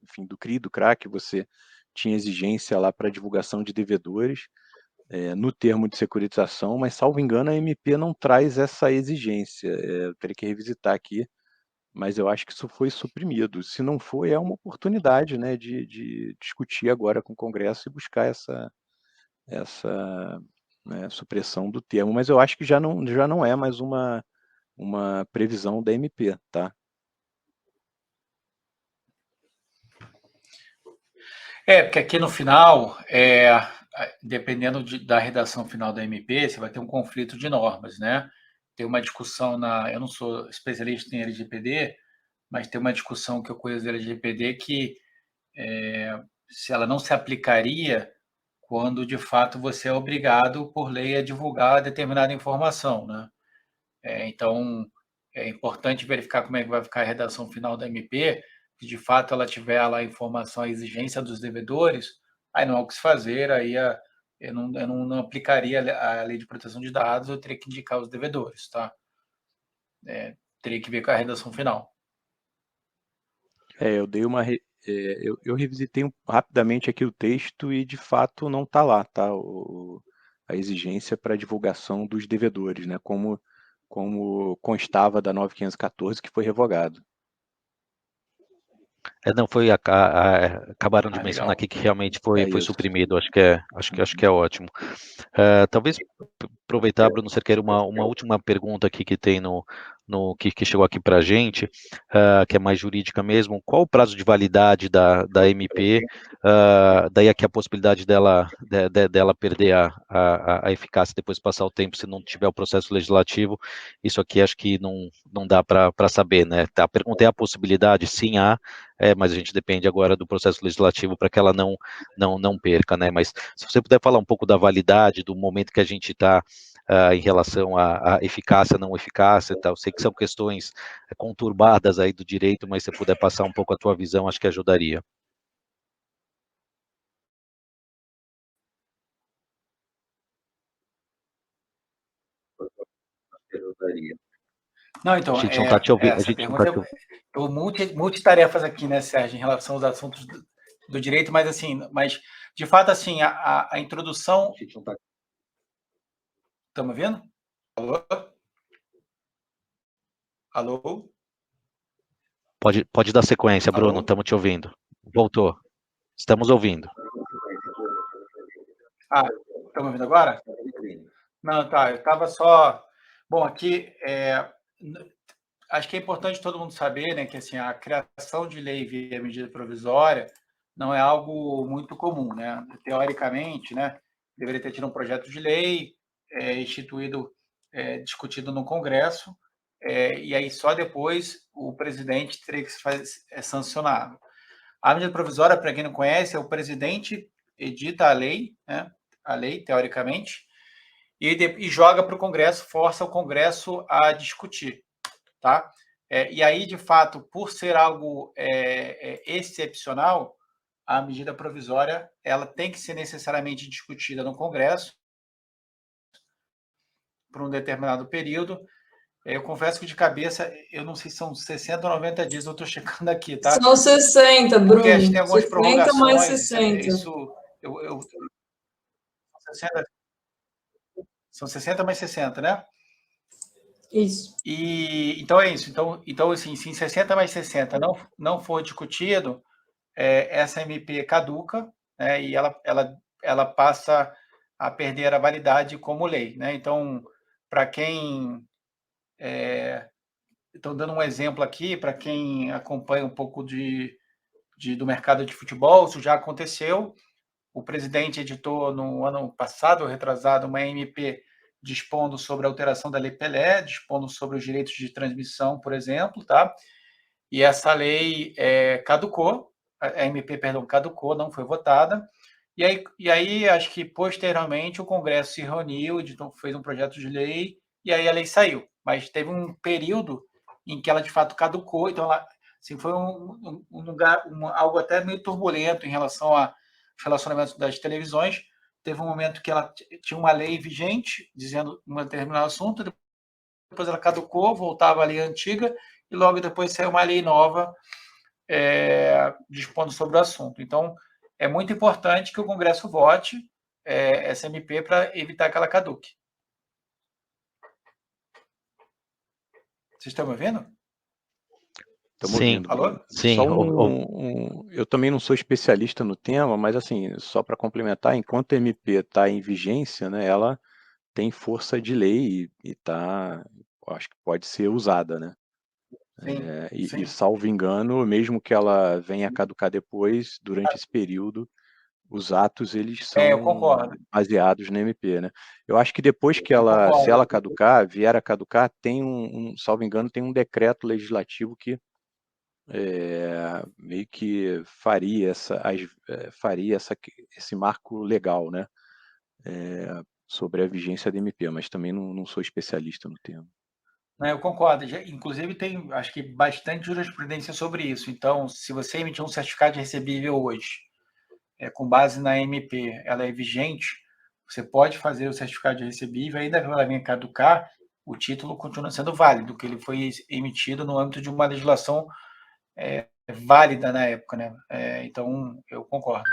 Enfim, do CRI, do CRA, que você tinha exigência lá para divulgação de devedores no termo de securitização, mas, salvo engano, a MP não traz essa exigência. Eu teria que revisitar aqui, mas eu acho que isso foi suprimido. Se não foi, é uma oportunidade, né, de discutir agora com o Congresso e buscar essa né, supressão do termo. Mas eu acho que já não é mais uma previsão da MP, tá? Porque aqui no final, dependendo da redação final da MP, você vai ter um conflito de normas, né? Tem uma discussão eu não sou especialista em LGPD, mas tem uma discussão que eu conheço da LGPD que se ela não se aplicaria quando, de fato, você é obrigado, por lei, a divulgar determinada informação, né? Então, é importante verificar como é que vai ficar a redação final da MP, se de fato ela tiver lá a informação, a exigência dos devedores, aí não há o que se fazer, aí eu não aplicaria a lei de proteção de dados, eu teria que indicar os devedores, tá? Teria que ver com a redação final. Eu dei eu revisitei rapidamente aqui o texto e de fato não está lá, tá? A exigência para divulgação dos devedores, né? Como como constava da 9514, que foi revogado. Não foi acabaram de mencionar legal. aqui que realmente foi isso. suprimido. Acho que é ótimo. Talvez aproveitar, Bruno, você quer uma última pergunta aqui que tem que chegou aqui para a gente, que é mais jurídica mesmo. Qual o prazo de validade da MP? Daí aqui a possibilidade dela perder a eficácia depois de passar o tempo, se não tiver o processo legislativo. Isso aqui acho que não dá para saber, né? A pergunta é a possibilidade, sim, há, mas a gente depende agora do processo legislativo para que ela não perca, né? Mas se você puder falar um pouco da validade, do momento que a gente está em relação à eficácia, não eficácia e tal, sei que são questões conturbadas aí do direito, mas se você puder passar um pouco a tua visão, acho que ajudaria. Não, então, A gente não está te ouvindo. essa pergunta eu multitarefas aqui, né, Sérgio, em relação aos assuntos do direito, mas assim, de fato, assim, a introdução. Estão me ouvindo? Alô? Alô? Pode dar sequência, Alô? Bruno, estamos te ouvindo. Voltou. Estamos ouvindo. Estão me ouvindo agora? Não, tá, eu estava só... Bom, aqui, acho que é importante todo mundo saber, né, que assim, a criação de lei via medida provisória não é algo muito comum, né? Teoricamente, né, deveria ter tido um projeto de lei instituído, discutido no Congresso, e aí só depois o presidente teria que sancionar. A medida provisória, para quem não conhece, é o presidente edita a lei, né, a lei, teoricamente, e joga para o Congresso, força o Congresso a discutir, tá? E aí, de fato, por ser algo excepcional, a medida provisória ela tem que ser necessariamente discutida no Congresso por um determinado período. Eu confesso que de cabeça, eu não sei se são 60 ou 90 dias, eu estou checando aqui, tá? São 60, Bruno. Porque acho que tem algumas 60 prorrogações. mais 60. Isso, são 60 mais 60, né? Isso. E então é isso. Então assim, se em 60 mais 60 não for discutido, essa MP caduca, né, e ela passa a perder a validade como lei, né? Então, para quem estou dando um exemplo aqui, para quem acompanha um pouco do mercado de futebol, isso já aconteceu. O presidente editou no ano passado, retrasado, uma MP dispondo sobre a alteração da Lei Pelé, dispondo sobre os direitos de transmissão, por exemplo, tá? E essa lei caducou, a MP, perdão, caducou, não foi votada. E aí, acho que posteriormente o Congresso se reuniu, fez um projeto de lei, e aí a lei saiu. Mas teve um período em que ela de fato caducou, então ela, assim, foi um lugar, algo até meio turbulento em relação aos relacionamentos das televisões. Teve um momento que ela tinha uma lei vigente, dizendo um determinado assunto, depois ela caducou, voltava à lei antiga, e logo depois saiu uma lei nova dispondo sobre o assunto. Então, é muito importante que o Congresso vote essa MP para evitar que ela caduque. Vocês estão me ouvindo? Estamos ouvindo, Bruno. Sim. Só eu também não sou especialista no tema, mas assim, só para complementar, enquanto a MP está em vigência, né, ela tem força de lei e tá, acho que pode ser usada, né? Sim. E salvo engano, mesmo que ela venha a caducar depois, durante esse período, os atos eles são eu concordo. baseados na MP, né? Eu acho que depois que ela, se ela caducar, vier a caducar, tem salvo engano, tem um decreto legislativo que meio que faria esse marco legal, né? Sobre a vigência da MP, mas também não sou especialista no tema. Eu concordo. Inclusive, tem, acho que, bastante jurisprudência sobre isso. Então, se você emitir um certificado de recebível hoje, com base na MP, ela é vigente, você pode fazer o certificado de recebível, ainda que ela venha caducar, o título continua sendo válido, que ele foi emitido no âmbito de uma legislação válida na época, né? Então, eu concordo.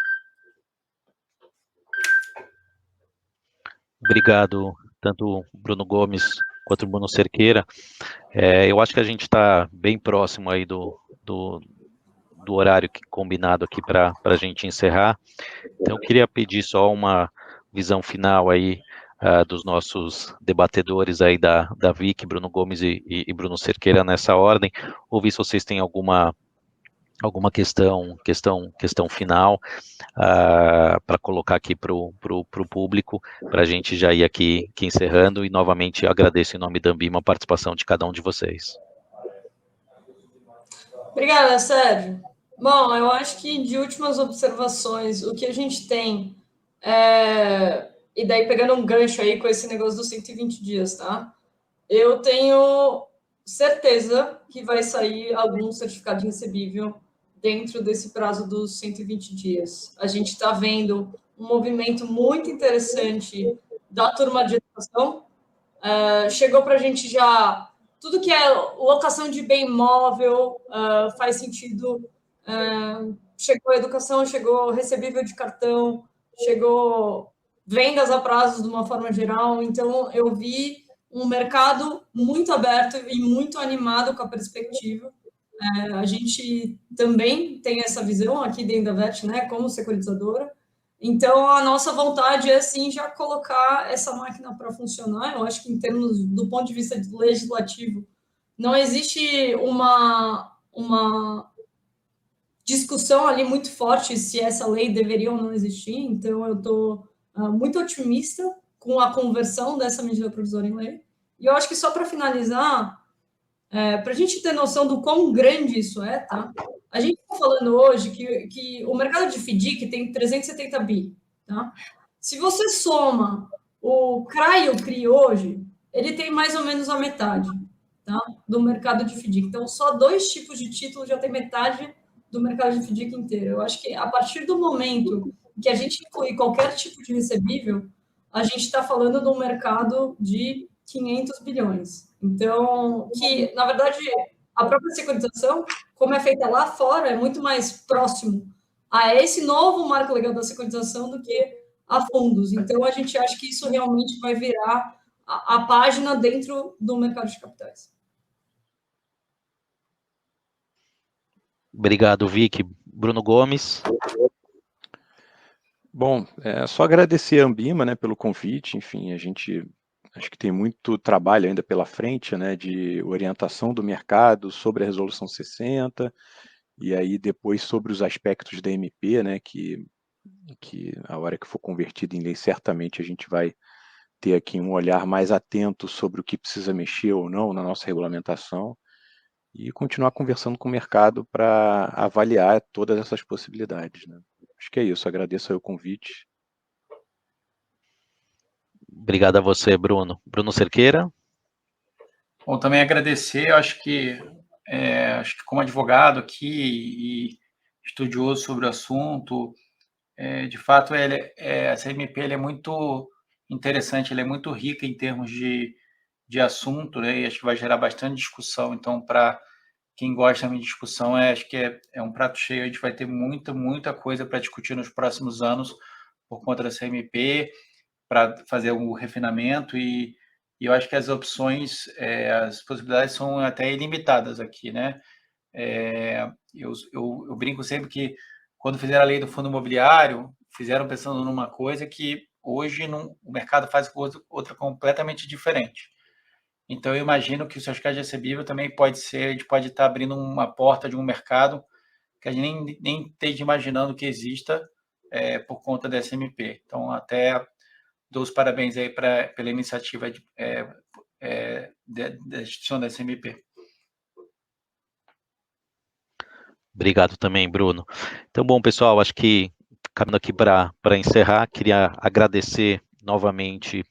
Obrigado, tanto Bruno Gomes quanto o Bruno Cerqueira. Eu acho que a gente está bem próximo aí do horário combinado aqui para a gente encerrar. Então, eu queria pedir só uma visão final aí dos nossos debatedores aí da Vic, Bruno Gomes e Bruno Cerqueira nessa ordem, ouvir se vocês têm alguma questão final para colocar aqui para o público, para a gente já ir aqui encerrando, e novamente agradeço em nome da Ambima a participação de cada um de vocês. Obrigada, Sérgio. Bom, eu acho que de últimas observações, o que a gente tem e daí pegando um gancho aí com esse negócio dos 120 dias, tá? Eu tenho certeza que vai sair algum certificado de recebível dentro desse prazo dos 120 dias. A gente está vendo um movimento muito interessante da turma de educação. Chegou para a gente já tudo que é locação de bem imóvel, faz sentido. Chegou a educação, chegou recebível de cartão, chegou vendas a prazos de uma forma geral. Então, eu vi um mercado muito aberto e muito animado com a perspectiva. A gente também tem essa visão aqui dentro da VET, né, como securitizadora. Então, a nossa vontade é, sim, já colocar essa máquina para funcionar. Eu acho que, em termos do ponto de vista legislativo, não existe uma discussão ali muito forte se essa lei deveria ou não existir. Então, eu estou muito otimista com a conversão dessa medida provisória em lei. E eu acho que, só para finalizar, para a gente ter noção do quão grande isso é, tá? A gente está falando hoje que o mercado de FDIC tem 370 bi, tá? Se você soma o CRA e o CRI hoje, ele tem mais ou menos a metade, tá? Do mercado de FDIC. Então, só 2 tipos de título já tem metade do mercado de FDIC inteiro. Eu acho que, a partir do momento que a gente inclui qualquer tipo de recebível, a gente está falando de um mercado de 500 bilhões. Então, que, na verdade, a própria securitização, como é feita lá fora, é muito mais próximo a esse novo marco legal da securitização do que a fundos. Então, a gente acha que isso realmente vai virar a página dentro do mercado de capitais. Obrigado, Vic. Bruno Gomes. Bom, só agradecer a Ambima, né, pelo convite. Enfim, a gente acho que tem muito trabalho ainda pela frente, né, de orientação do mercado sobre a Resolução 60, e aí depois sobre os aspectos da MP, né, que a hora que for convertido em lei, certamente a gente vai ter aqui um olhar mais atento sobre o que precisa mexer ou não na nossa regulamentação, e continuar conversando com o mercado para avaliar todas essas possibilidades, né. Acho que é isso, agradeço aí o convite. Obrigado a você, Bruno. Bruno Cerqueira. Bom, também agradecer, eu acho que como advogado aqui e estudioso sobre o assunto, de fato, essa MP é muito interessante, ela é muito rica em termos de assunto, né, e acho que vai gerar bastante discussão. Então, para quem gosta de discussão, acho que é um prato cheio. A gente vai ter muita coisa para discutir nos próximos anos por conta dessa MP, para fazer um refinamento, e eu acho que as opções, as possibilidades são até ilimitadas aqui, né? Eu brinco sempre que, quando fizeram a lei do fundo imobiliário, fizeram pensando numa coisa que hoje o mercado faz outra completamente diferente. Então, eu imagino que o certificado de recebível também pode ser, a gente pode estar abrindo uma porta de um mercado que a gente nem esteja imaginando que exista, por conta dessa MP. Então, até dou os parabéns aí pela iniciativa da instituição da SMP. Obrigado também, Bruno. Então, bom, pessoal, acho que, caminhando aqui para encerrar, queria agradecer novamente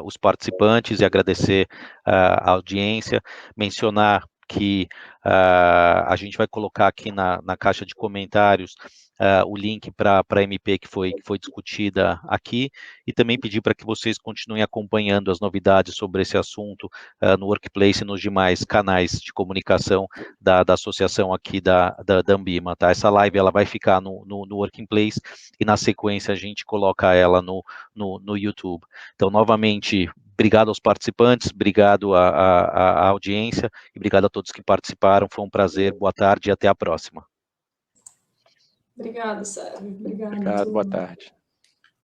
os participantes e agradecer a audiência, mencionar que a gente vai colocar aqui na caixa de comentários o link para a MP que foi discutida aqui, e também pedir para que vocês continuem acompanhando as novidades sobre esse assunto no Workplace e nos demais canais de comunicação da associação aqui da Ambima, tá? Essa live ela vai ficar no Workplace, e na sequência a gente coloca ela no YouTube. Então, novamente, Obrigado aos participantes, obrigado à audiência e obrigado a todos que participaram. Foi um prazer, boa tarde e até a próxima. Obrigada, Sérgio. Obrigado, boa tarde.